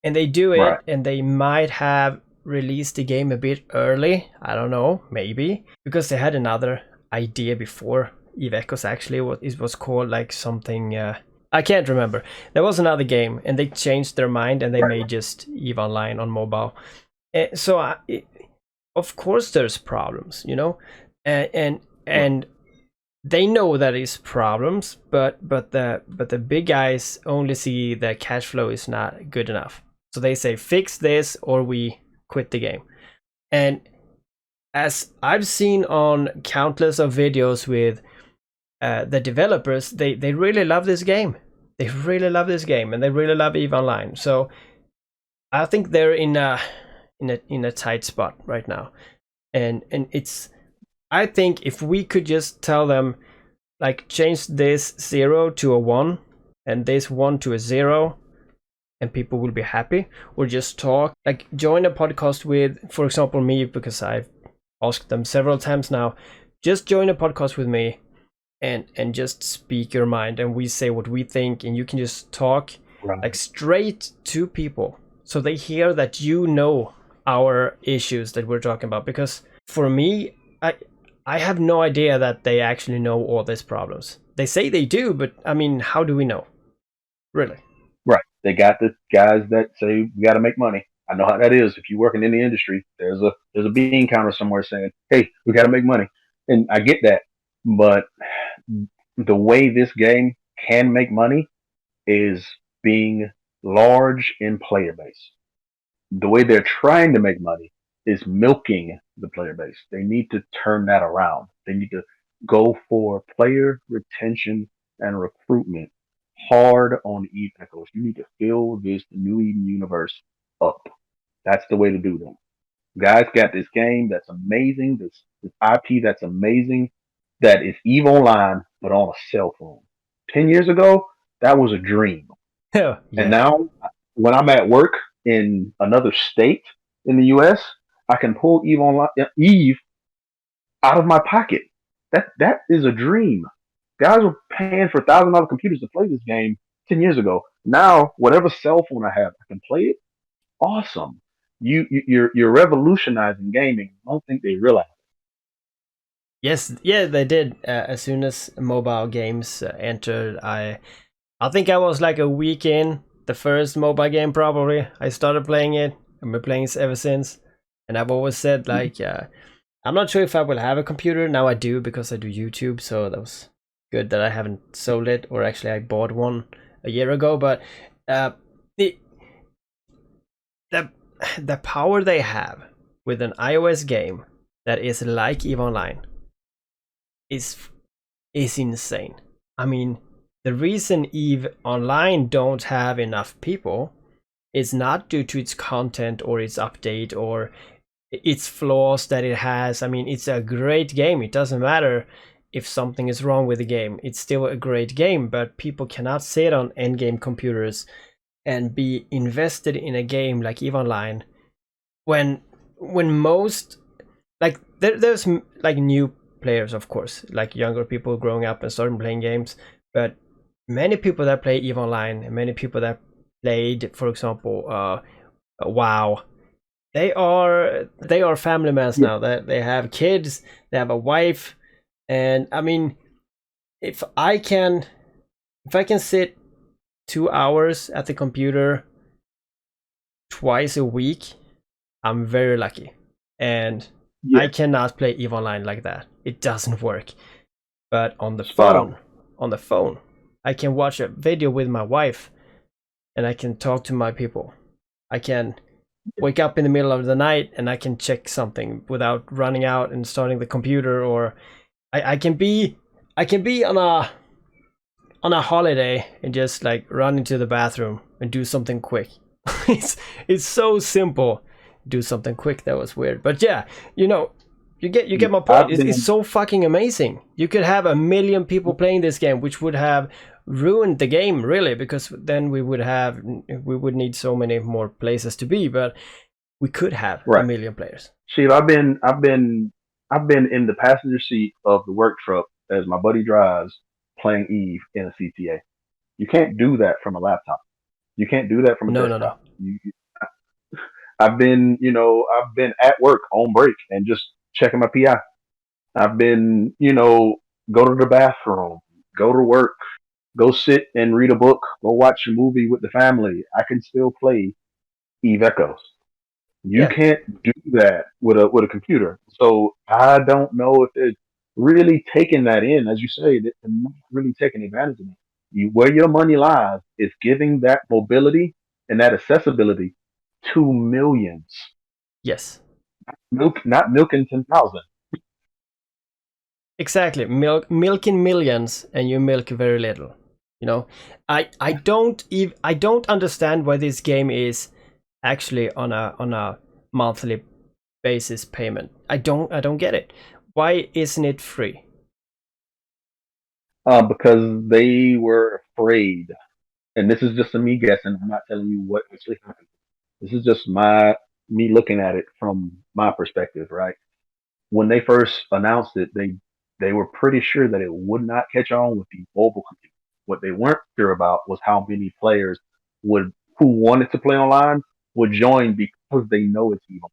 And they do it, right. And they might have released the game a bit early, I don't know, maybe because they had another idea before Eve Echoes. Actually, it was called like something, I can't remember. There was another game and they changed their mind and they made just Eve Online on mobile. So of course there's problems, and they know that is problems, but the big guys only see the cash flow is not good enough, so they say fix this or we quit the game. And as I've seen on countless of videos with the developers, they really love this game. They really love this game, and they really love EVE Online. So I think they're in a tight spot right now, and it's. I think if we could just tell them, like, change this 0 to a 1 and this 1 to a 0, and people will be happy, or just talk, like join a podcast with, for example, me, because I've asked them several times now, just join a podcast with me and just speak your mind, and we say what we think, and you can just talk like straight to people, so they hear that our issues that we're talking about. Because for me, I have no idea that they actually know all these problems. They say they do, but I mean, how do we know? Really? Right. They got the guys that say we got to make money. I know how that is. If you're working in the industry, there's a bean counter somewhere saying, "Hey, we got to make money," and I get that. But the way this game can make money is being large in player base. The way they're trying to make money is milking the player base. They need to turn that around. They need to go for player retention and recruitment hard on Eve Echoes. You need to fill this New Eden universe up. That's the way to do them. Guys got this game that's amazing, this IP that's amazing, that is EVE Online, but on a cell phone. 10 years ago, that was a dream. Yeah. And now, when I'm at work in another state in the US, I can pull Eve out of my pocket. That is a dream. Guys were paying for $1,000 computers to play this game 10 years ago. Now, whatever cell phone I have, I can play it. Awesome. You're revolutionizing gaming. I don't think they realize. Yes, yeah, they did. As soon as mobile games entered, I think I was like a week in the first mobile game. Probably I started playing it. I've been playing it ever since, and I've always said, like, I'm not sure if I will have a computer. Now I do, because I do YouTube, so that was good that I haven't sold it, or actually I bought one a year ago. But the power they have with an iOS game that is like EVE Online is insane. I mean, the reason EVE Online don't have enough people is not due to its content or its update or its flaws that it has. I mean, it's a great game. It doesn't matter if something is wrong with the game. It's still a great game, but people cannot sit on endgame computers and be invested in a game like EVE Online when most, like, there's like new players, of course, like younger people growing up and starting playing games, but many people that play EVE Online and many people that played, for example, WoW, they are family men Yeah. now. They have kids, they have a wife, and I mean, if I can sit 2 hours at the computer twice a week, I'm very lucky. And I Yeah. cannot play EVE Online like that. It doesn't work. But Spot on. on the phone, I can watch a video with my wife and I can talk to my people. I can wake up in the middle of the night and I can check something without running out and starting the computer, or I can be on a holiday and just like run into the bathroom and do something quick. it's it's so simple. Do something quick. That was weird, but yeah, you get my point. I've It's been so fucking amazing. You could have 1 million people playing this game, which would have ruined the game really, because then we would need so many more places to be, but we could have a right. million players. Sheila, I've been in the passenger seat of the work truck as my buddy drives playing Eve in a CTA. You can't do that from a laptop. You can't do that from a No, no, no. desktop. I've been at work on break and just checking my PI. I've been, go to the bathroom, go to work, go sit and read a book, go watch a movie with the family. I can still play Eve Echoes. You Yeah. can't do that with a computer. So I don't know if it's really taking that in, as you say, they're not really taking advantage of it. Where your money lies is giving that mobility and that accessibility to millions. Yes. Not milking 10,000. Exactly. Milking millions and you milk very little. You know, I don't understand why this game is actually on a monthly basis payment. I don't get it. Why isn't it free? Because they were afraid. And this is just me guessing. I'm not telling you what actually happened. This is just me looking at it from my perspective, right? When they first announced it, they were pretty sure that it would not catch on with the mobile community. What they weren't sure about was how many players would who wanted to play online would join because they know it's evil.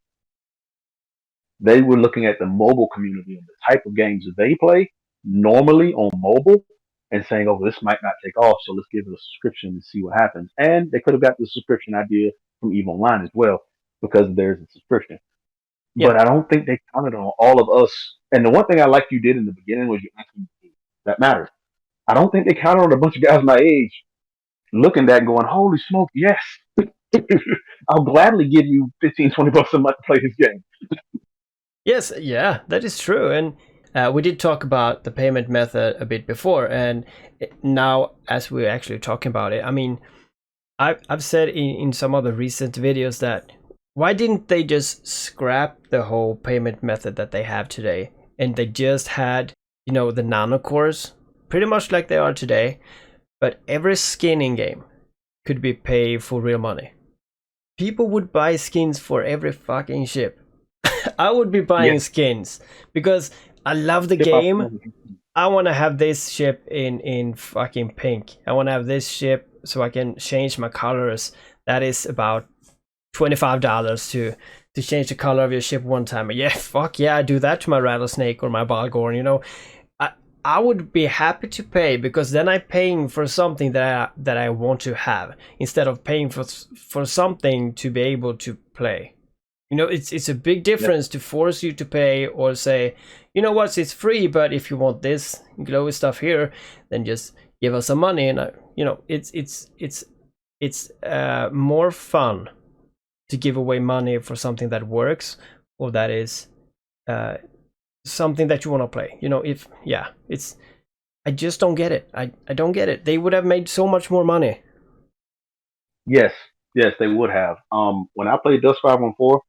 They were looking at the mobile community and the type of games that they play normally on mobile and saying, oh, this might not take off, so let's give it a subscription and see what happens. And they could have got the subscription idea from EVE Online as well because there's a subscription. Yeah. But I don't think they counted on all of us. And the one thing I liked you did in the beginning was you asked me that matters. I don't think they counted on a bunch of guys my age looking at that and going, holy smoke, yes. I'll gladly give you 15, $20 a month to play this game. Yes, yeah, that is true. And we did talk about the payment method a bit before, and now as we're actually talking about it, I mean, I've said in some other recent videos that why didn't they just scrap the whole payment method that they have today, and they just had, the nano cores, pretty much like they are today, but every skin in game could be paid for real money. People would buy skins for every fucking ship. I would be Yeah. buying skins because I love the Hip hop. game. I want to have this ship in fucking pink. I want to have this ship so I can change my colors. That is about $25 to change the color of your ship one time. Yeah, fuck yeah, I do that to my rattlesnake or my balgorn. I would be happy to pay because then I'm paying for something that I want to have instead of paying for something to be able to play. It's a big difference to force you to pay or say, you know what, it's free, but if you want this glowy stuff here, then just give us some money. And it's more fun to give away money for something that works or that is something that you want to play. If yeah, it's I just don't get it. I don't get it. They would have made so much more money. Yes, yes, they would have. When I played Dust 514,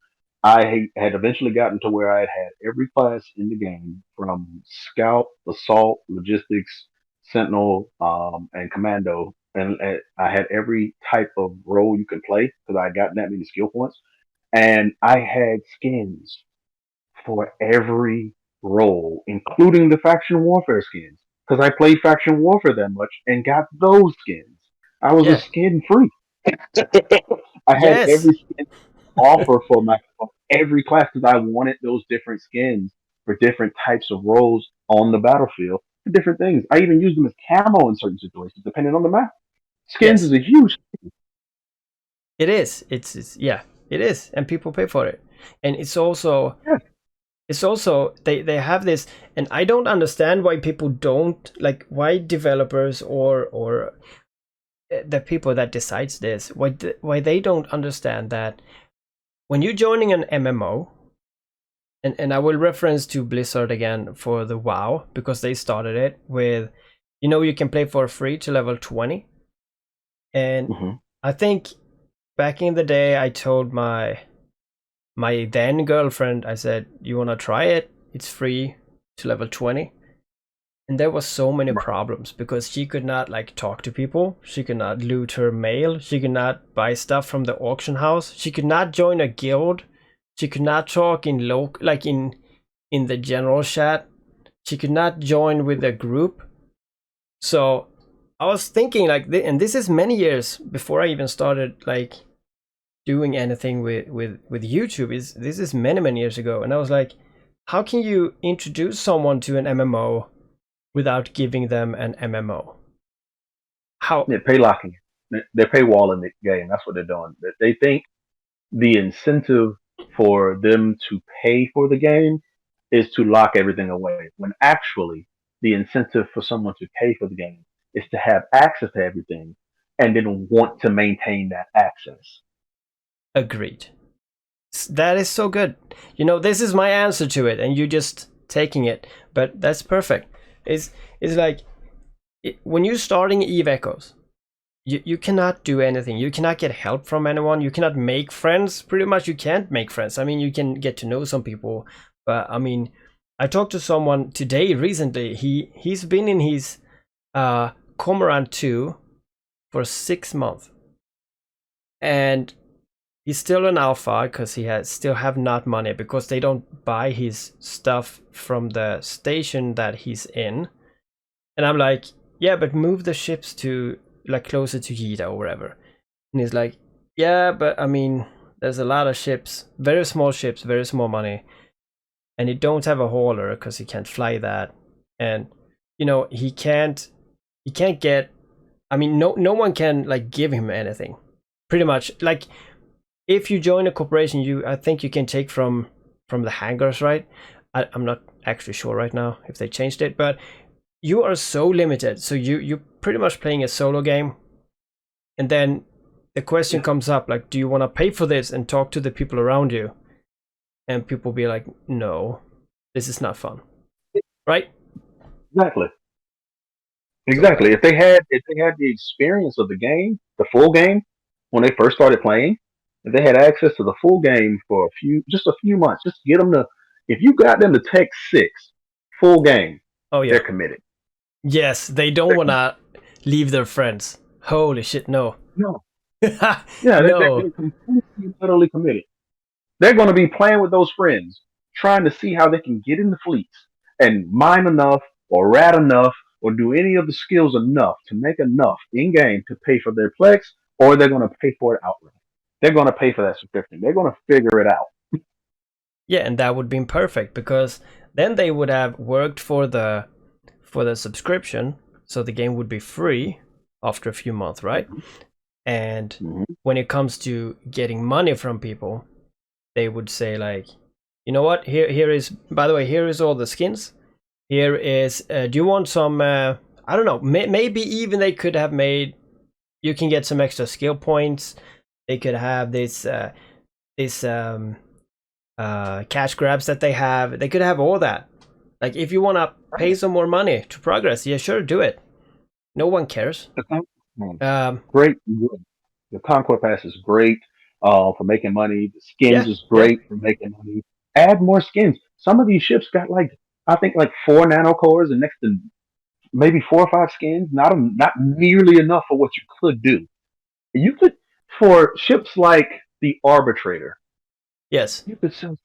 I had eventually gotten to where I had every class in the game from Scout, Assault, Logistics, Sentinel, and Commando. And I had every type of role you can play because I had gotten that many skill points. And I had skins for every role, including the faction warfare skins. Because I played faction warfare that much and got those skins. I was a Yeah. skin free. I had Yes. every skin. offer for every class because I wanted those different skins for different types of roles on the battlefield for different things. I even used them as camo in certain situations, depending on the map. Skins Yes, is a huge. it is. It's yeah, it is, and people pay for it. And Yeah. it's also they have this, and I don't understand why people don't like, why developers or the people that decides this, why they don't understand that when you're joining an MMO, and I will reference to Blizzard again for the WoW because they started it with, you can play for free to level 20. And Hmm. I think back in the day I told my then girlfriend, I said, you want to try it, it's free to level 20. And there was so many Right. problems because she could not like talk to people, she could not loot her mail, she could not buy stuff from the auction house, she could not join a guild, she could not talk in like in the general chat, she could not join with a group. So I was thinking like, and this is many years before I even started like doing anything with YouTube. Is This is many years ago, and I was like, how can you introduce someone to an MMO without giving them an MMO? How? They're pay locking. They're paywalling the game. That's what they're doing. They think the incentive for them to pay for the game is to lock everything away. When actually, the incentive for someone to pay for the game is to have access to everything and then want to maintain that access. Agreed. That is so good. This is my answer to it, and you just taking it. But that's perfect. It's like when you're starting Eve Echoes, you cannot do anything. You cannot get help from anyone. You cannot make friends. Pretty much, you can't make friends. I mean, you can get to know some people, but I mean, I talked to someone today recently. He's been in his Cormorant 2 for 6 months, and he's still an alpha because he has still have not money because they don't buy his stuff from the station that he's in. And I'm like, yeah, but move the ships to like closer to Yida or wherever. And he's like, yeah, but I mean, there's a lot of ships, very small ships, very small money, and he don't have a hauler because he can't fly that, and he can't get. I mean, no one can like give him anything. Pretty much, like if you join a corporation, I think you can take from the hangars, right? I'm not actually sure right now if they changed it, but you are so limited. So you're pretty much playing a solo game, and then the question comes up like, do you want to pay for this and talk to the people around you? And people be like, no, this is not fun, right? Exactly. So Exactly. If they had the experience of the game, the full game, when they first started playing, if they had access to the full game for just a few months, just get them to. If you got them to take 6 full game, oh they're yeah, committed. yes, they don't They're want to leave their friends. Holy shit, no. no, yeah, they're No. completely, utterly committed. They're going to be playing with those friends, trying to see how they can get in the fleets and mine enough or rat enough or do any of the skills enough to make enough in game to pay for their Plex, or they're going to pay for it outright. They're going to pay for that subscription. They're going to figure it out. Yeah, and that would be perfect because then they would have worked for the subscription, so the game would be free after a few months, right? And Mm-hmm. when it comes to getting money from people, they would say like, you know what? Here is, by the way, here is all the skins. Here is, do you want some? I don't know. Maybe even they could have made. You can get some extra skill points. They could have this cash grabs that they have. They could have all that. Like if you want to pay some more money to progress, yeah, sure, do it. No one cares. The Um, great. The Conquest Pass is great for making money. The skins yeah, is yeah. great for making money. Add more skins. Some of these ships got like I think like 4 nanocores and next to maybe 4 or 5 skins. Not nearly enough for what you could do. You could for ships like the Arbitrator. Yes. You could sell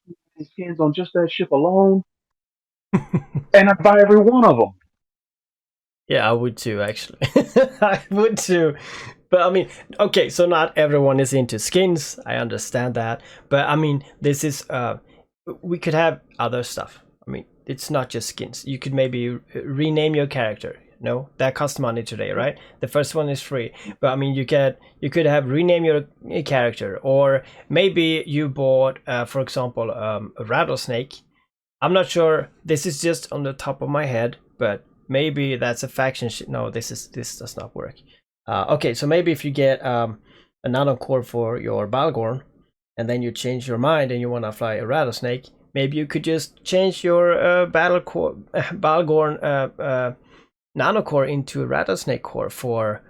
skins on just that ship alone, and I'd buy every one of them. Yeah, I would too, actually. I would too. But I mean, okay, so not everyone is into skins. I understand that, but I mean, this is we could have other stuff. I mean, it's not just skins. You could maybe rename your character. No, that costs money today, right? The first one is free, but I mean, you could have rename your character, or maybe you bought, for example, a rattlesnake. I'm not sure. This is just on the top of my head, but maybe that's a faction. No, this does not work. Okay, so maybe if you get a nano core for your Balgorn, and then you change your mind and you want to fly a rattlesnake, maybe you could just change your battle core, Balgorn nano core into a rattlesnake core for,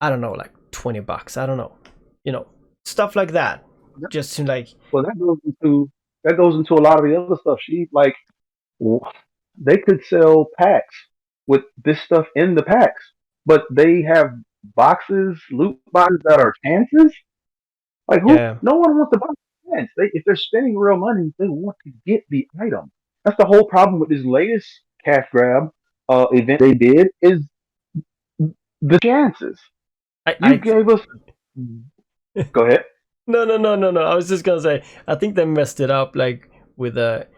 I don't know, like $20. I don't know, stuff like that. Just to like, Well, that goes into a lot of the other stuff. They could sell packs with this stuff in the packs, but they have loot boxes that are chances. Like who? yeah, No one wants to buy chance. If they're spending real money, they want to get the item. That's the whole problem with this latest cash grab event they did is the chances. You I gave us. Go ahead. no. I was just gonna say, I think they messed it up like with a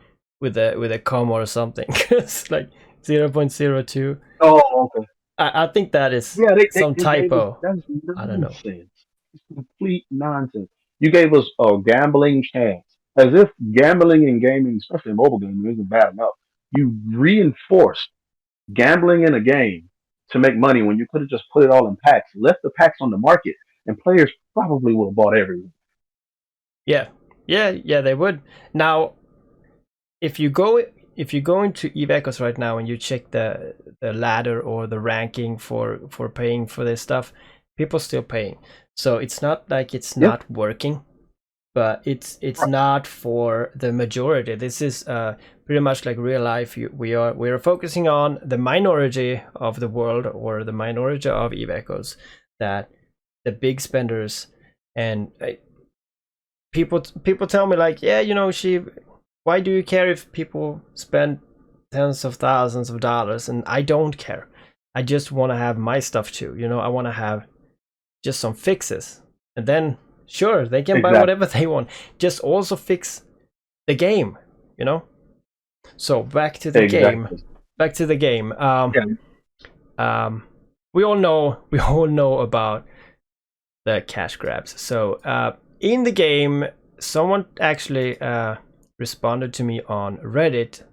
comma or something. It's like 0.02. Oh, okay. I think that is Yeah, some they gave us. typo. That's I don't know. nonsense. It's complete nonsense. You gave us a gambling chance, as if gambling and gaming, especially mobile gaming, isn't bad enough. You reinforced gambling in a game to make money when you could have just put it all in packs, left the packs on the market, and players probably would have bought everything. Yeah, yeah, they would. Now, if you go into Evecos right now and you check the ladder or the ranking for paying for this stuff, people still paying. So it's not like it's Yeah, not working, but it's not for the majority. This is pretty much like real life. We are focusing on the minority of the world, or the minority of Evecos, that the big spenders. And people tell me like, yeah, why do you care if people spend tens of thousands of dollars? And I don't care. I just want to have my stuff too. I want to have just some fixes, and then sure, they can buy exactly, whatever they want. Just also fix the game, you know. So back to the game. exactly. Back to the game. Yeah, We all know about the cash grabs. So in the game, someone actually responded to me on Reddit,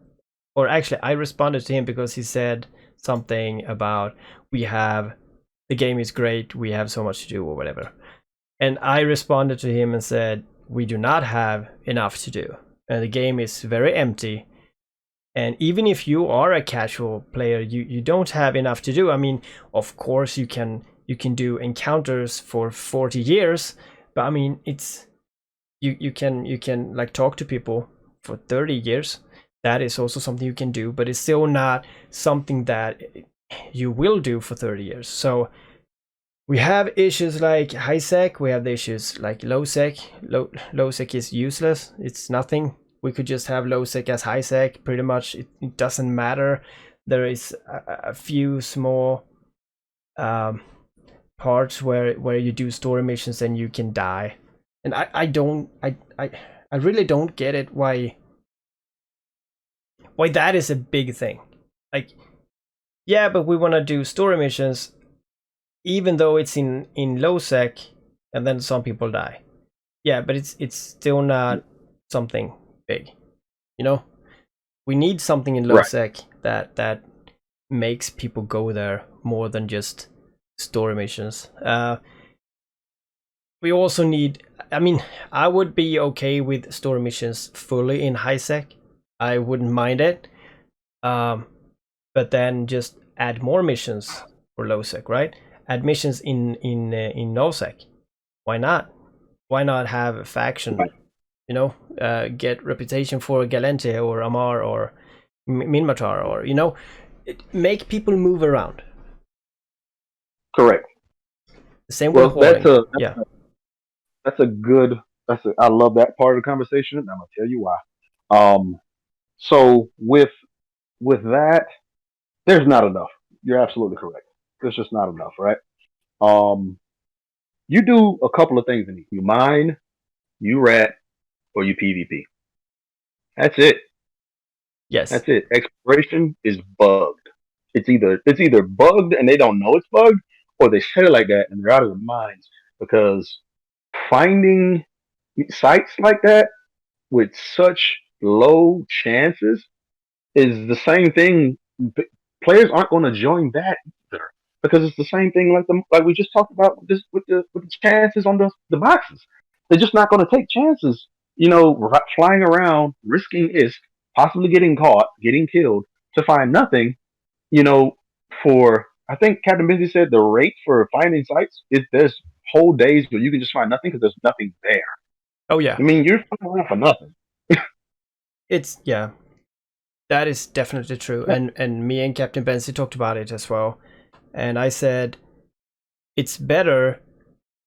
or actually I responded to him because he said something about, the game is great, we have so much to do, or whatever. And I responded to him and said, we do not have enough to do, and the game is very empty. And even if you are a casual player, you don't have enough to do. I mean, of course you can do encounters for 40 years, but I mean, it's you can like talk to people for 30 years. That is also something you can do, but it's still not something that you will do for 30 years. So we have issues like high sec, we have the issues like low sec. Low sec is useless, it's nothing. We could just have low sec as high sec, pretty much. It doesn't matter. There is a few small parts where you do story missions and you can die. And I really don't get it, why that is a big thing. Like, yeah, but we want to do story missions even though it's in low sec, and then some people die. Yeah, but it's still not something big, you know. We need something in low right. sec that makes people go there more than just story missions. We also need, I mean, I would be okay with story missions fully in high sec. I wouldn't mind it. But then just add more missions for low sec, right? Add missions in no sec. Why not? Why not have a faction? Right. Get reputation for Galente or Amar or Minmatar, or make people move around. Correct. The same with Well, hauling. Yeah. that's a good. I love that part of the conversation, and I'm gonna tell you why. Um, so with that, there's not enough. You're absolutely correct. There's just not enough, right? Um, You do a couple of things in it. You mine, you rat, or you PvP. That's it. Yes. That's it. Exploration is bugged. It's either bugged and they don't know it's bugged, or they said it like that and they're out of their minds because finding sites like that with such low chances is the same thing. Players aren't going to join that either because it's the same thing like we just talked about with the chances on the boxes. They're just not going to take chances. Flying around, risking ISK, possibly getting caught, getting killed to find nothing. You know, for I think Captain Busy said the rate for finding sites is there's whole days where you can just find nothing because there's nothing there. Oh yeah. I mean, you're flying around for nothing. It's yeah. That is definitely true. And me and Captain Benzi talked about it as well. And I said it's better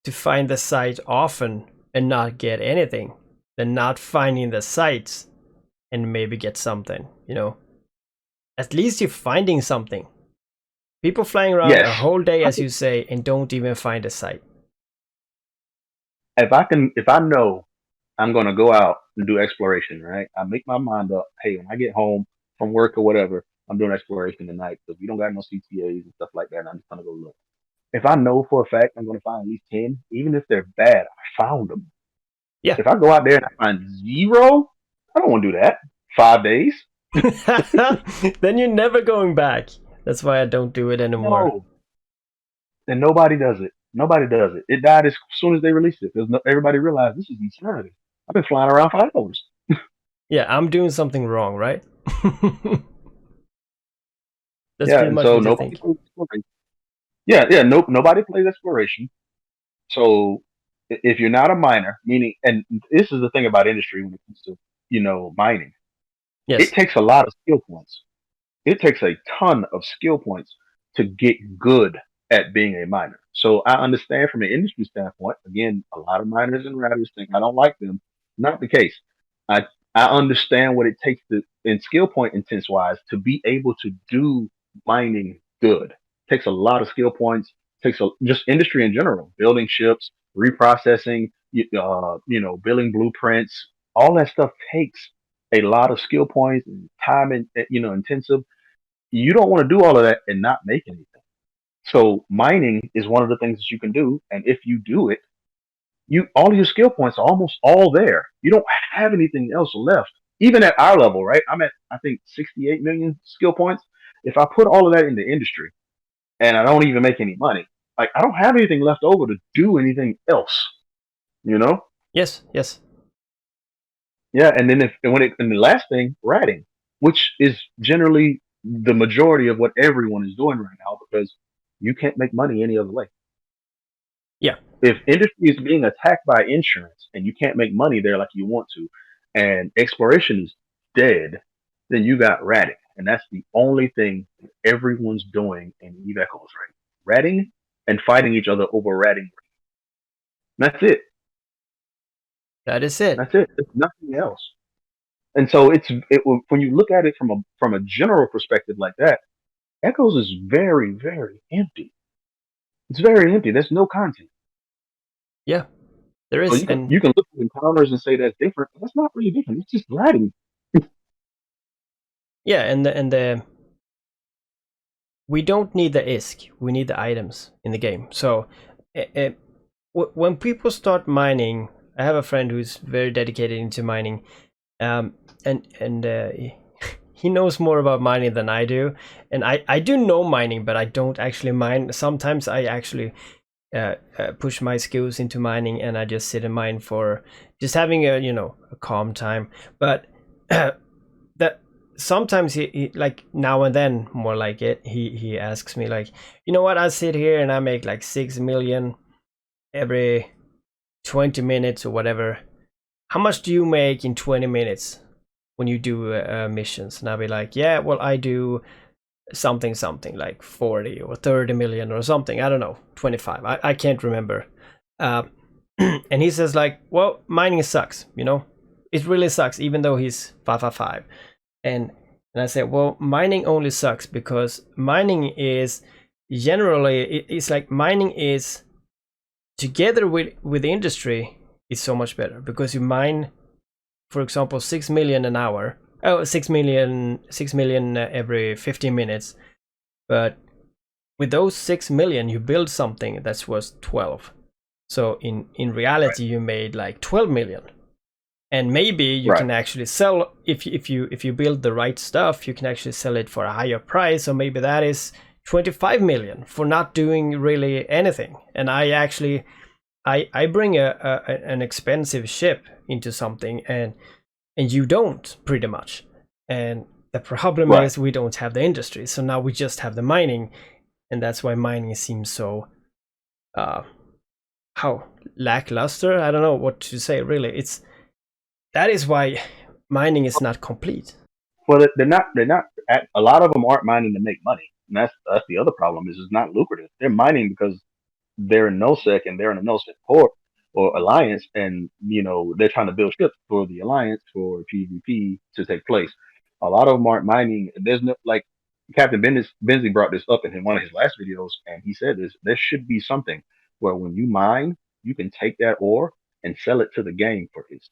to find the site often and not get anything than not finding the sites and maybe get something, you know. At least you're finding something. People flying around a Yes, whole day, as you say, and don't even find a site. if I know I'm gonna go out and do exploration, right? I make my mind up. Hey, when I get home from work or whatever, I'm doing exploration tonight because we don't got no CTAs and stuff like that. And I'm just gonna go look. If I know for a fact I'm gonna find at least 10, even if they're bad, I found them. Yeah. If I go out there and I find zero, I don't want to do that. 5 days? Then you're never going back. That's why I don't do it anymore. No. And nobody does it. Nobody does it. It died as soon as they released it because everybody realized this is insanity. I've been flying around for hours. Yeah, I'm doing something wrong, right? That's Yeah, pretty and much so what you nobody think. plays exploration. Nobody plays exploration. So if you're not a miner, meaning, and this is the thing about industry when it comes to mining, it Yes. takes a lot of skill points. It takes a ton of skill points to get good at being a miner. So I understand from an industry standpoint, again, a lot of miners and routers think I don't like them. Not the case. I I understand what it takes to in skill point intense wise to be able to do mining good. Takes a lot of skill points, takes just industry in general, building ships, reprocessing, building blueprints, all that stuff takes a lot of skill points and time and intensive. You don't want to do all of that and not make anything. So mining is one of the things that you can do, and if you do it, you all your skill points are almost all there. You don't have anything else left. Even at our level, right? I'm at I think 68 million skill points. If I put all of that in the industry and I don't even make any money, like I don't have anything left over to do anything else. You know? Yes. Yes. Yeah, and then and the last thing, ratting, which is generally the majority of what everyone is doing right now because you can't make money any other way. Yeah. If industry is being attacked by insurance and you can't make money there like you want to, and exploration is dead, then you got ratting, and that's the only thing everyone's doing in eVeCos right now. Ratting and fighting each other over ratting. That's it. That is it. That's it. There's nothing else. And so when you look at it from a general perspective like that, Echoes is very very empty. It's very empty. There's no content. Yeah. There So is. you can look at encounters and say that's different. That's not really different. It's just writing. Yeah, and the we don't need the ISK. We need the items in the game. So when people start mining, I have a friend who's very dedicated into mining, and he knows more about mining than I do, and I do know mining, but I don't actually mine. Sometimes I actually push my skills into mining, and I just sit and mine for just having a calm time. But that sometimes he like now and then more like it he asks me like, you know what, I sit here and I make like 6 million every 20 minutes or whatever. How much do you make in 20 minutes when you do missions? And I'll be like, yeah, well, I do something like 40 or 30 million or something. I don't know, 25. I can't remember. Uh, and he says like, well, mining sucks, it really sucks, even though he's 555. And I said, well, mining only sucks because mining is generally, it's like mining is together with the industry, it's so much better because you mine, for example, 6 million an hour. Oh, 6 million every 15 minutes. But with those 6 million, you build something that's worth 12. So in reality, you made like 12 million. And maybe you Right. can actually sell, if you build the right stuff, you can actually sell it for a higher price. So maybe that is 25 million for not doing really anything. And I bring an expensive ship into something, and you don't, pretty much. And the problem Right. is we don't have the industry, so now we just have the mining, and that's why mining seems so how lackluster. I don't know what to say, really. That is why mining is not complete. Well, they're not. They're not. A lot of them aren't mining to make money, and that's the other problem. Is it's not lucrative. They're mining because they're in NoSec and they're in a NoSec port or alliance, and they're trying to build ships for the alliance for PvP to take place. A lot of them aren't mining. There's no like Captain Benzie brought this up in one of his last videos, and he said this: there should be something where when you mine, you can take that ore and sell it to the game for his.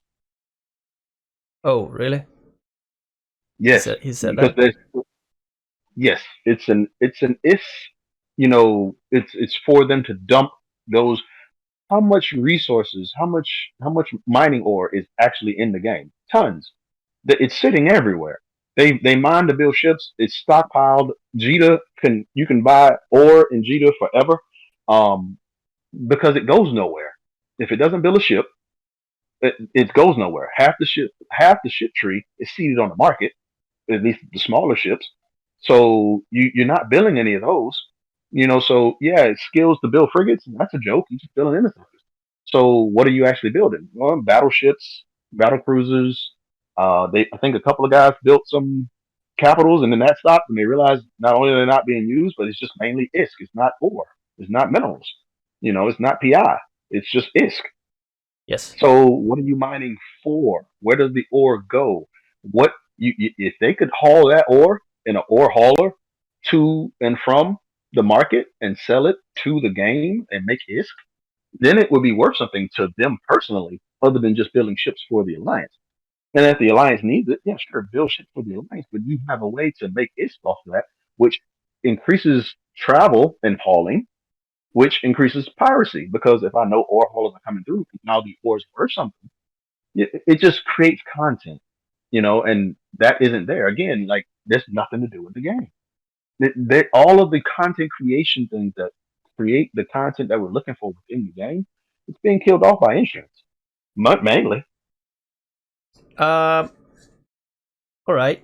Oh, really? Yes, He said because that. there's yes, it's an if it's for them to dump those how much resources, how much mining ore is actually in the game? Tons. It's sitting everywhere. They mine to build ships. It's stockpiled. You can buy ore in Jita forever, um, because it goes nowhere. If it doesn't build a ship, it goes nowhere. Half the ship tree is seeded on the market, at least the smaller ships. So you're not building any of those. So yeah, it's skills to build frigates. That's a joke. You're just building innocent. So what are you actually building? Well, battleships, battle cruisers. I think a couple of guys built some capitals, and then that stopped, and they realized not only are they not being used, but it's just mainly ISK. It's not ore. It's not minerals. It's not PI. It's just ISK. Yes. So what are you mining for? Where does the ore go? What if they could haul that ore in an ore hauler to and from the market and sell it to the game and make ISK, then it would be worth something to them personally, other than just building ships for the alliance. And if the alliance needs it, yeah, sure, build ships for the alliance, but you have a way to make ISK off of that, which increases travel and hauling, which increases piracy, because if I know ore haulers are coming through, now the ore's worth something. It just creates content, and that isn't there. Again, like there's nothing to do with the game. All of the content creation things that create the content that we're looking for within the game, it's being killed off by insurance, mainly. Uh, all right.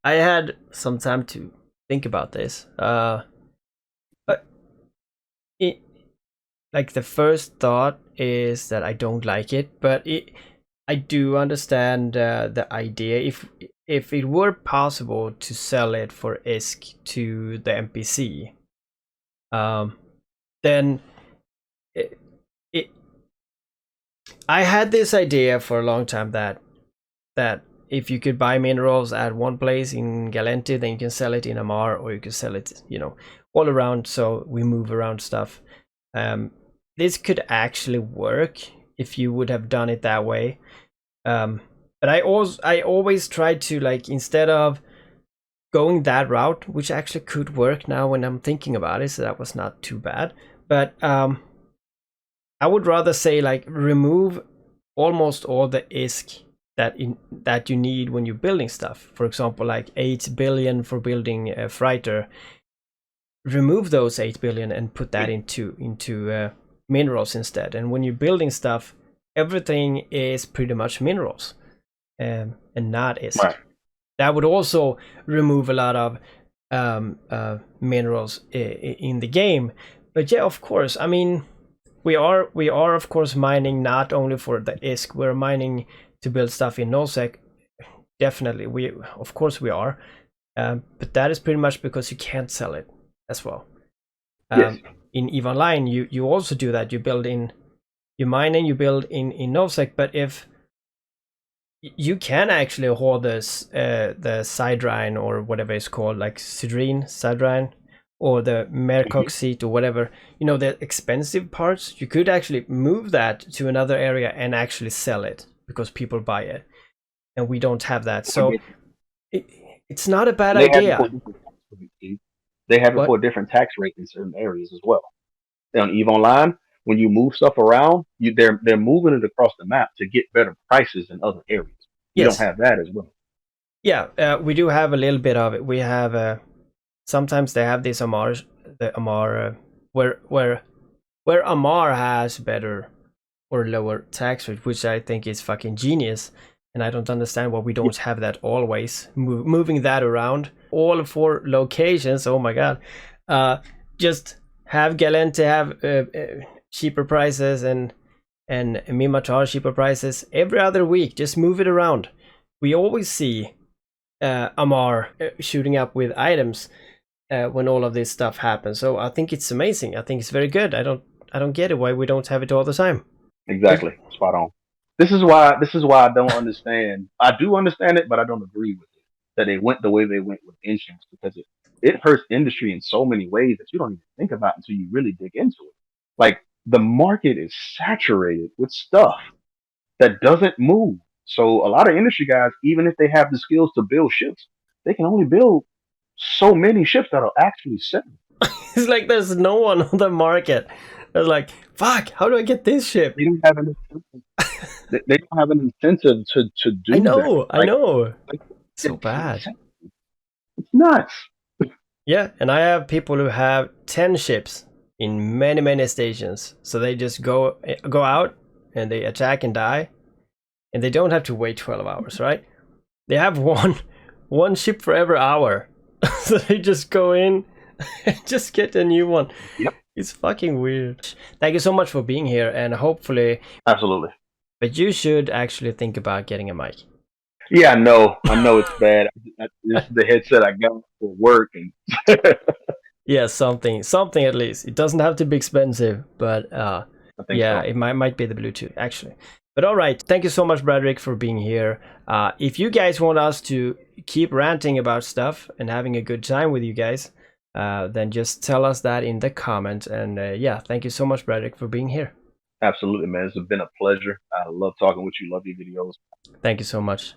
I had some time to think about this. But it, like, the first thought is that I don't like it, but I do understand the idea. If it were possible to sell it for ISK to the NPC, then it, it I had this idea for a long time that if you could buy minerals at one place in Galenti, then you can sell it in Amar, or you can sell it, all around. So we move around stuff. This could actually work if you would have done it that way. But I always try to, like, instead of going that route, which actually could work now when I'm thinking about it, so that was not too bad. But I would rather say, like, remove almost all the ISK that you need when you're building stuff. For example, like 8 billion for building a freighter. Remove those 8 billion and put that into minerals instead. And when you're building stuff, everything is pretty much minerals, and not ISK. Right. That would also remove a lot of minerals in the game. But yeah, of course, I mean, we are of course mining not only for the ISK. We're mining to build stuff in NoSec. Definitely, of course we are. But that is pretty much because you can't sell it as well. Yes. In EVE Online, you also do that. You mine and you build in NoSec. But if you can actually haul this the Sidrine, or whatever it's called, like Sidrine, or the Mercock seat or whatever, you know, the expensive parts, you could actually move that to another area and actually sell it because people buy it, and we don't have that. So it's not a bad They have it idea. for different tax rates, Steve. They have it What? for a different tax rate in certain areas as well. On Eve Online, when you move stuff around, they're moving it across the map to get better prices in other areas. You don't Yes. have that as well. Yeah, we do have a little bit of it. We have sometimes they have this Amar, the Amar, where Amar has better or lower tax rate, which I think is fucking genius. And I don't understand why we don't have that always. Moving that around, all 4 locations. Oh my god! Just have Galente have cheaper prices and Mimatar cheaper prices every other week. Just move it around. We always see Amar shooting up with items when all of this stuff happens. So I think it's amazing. I think it's very good. I don't get it why we don't have it all the time. Exactly, spot on. This is why I don't understand. I do understand it, but I don't agree with it that they went the way they went with insurance, because it hurts industry in so many ways that you don't even think about until you really dig into it. Like, the market is saturated with stuff that doesn't move. So a lot of industry guys, even if they have the skills to build ships, they can only build so many ships that'll actually sell. It's like there's no one on the market. It's like, fuck, how do I get this ship? They don't have an incentive. They don't have an incentive to do I that. know, I know. Like, So bad. It's nuts. Yeah, and I have people who have 10 ships in many stations. So they just go out and they attack and die. And they don't have to wait 12 hours, right? They have one ship for every hour. So they just go in and just get a new one. Yep. It's fucking weird. Thank you so much for being here, and hopefully... Absolutely. But you should actually think about getting a mic. Yeah, I know it's bad. This is the headset I got for work, and Yeah, something at least. It doesn't have to be expensive, but I think yeah, so. it might be the Bluetooth actually. But all right, thank you so much, Bradric, for being here. If you guys want us to keep ranting about stuff and having a good time with you guys, then just tell us that in the comments. And yeah, thank you so much, Bradric, for being here. Absolutely, man. It's been a pleasure. I love talking with you. Love your videos. Thank you so much.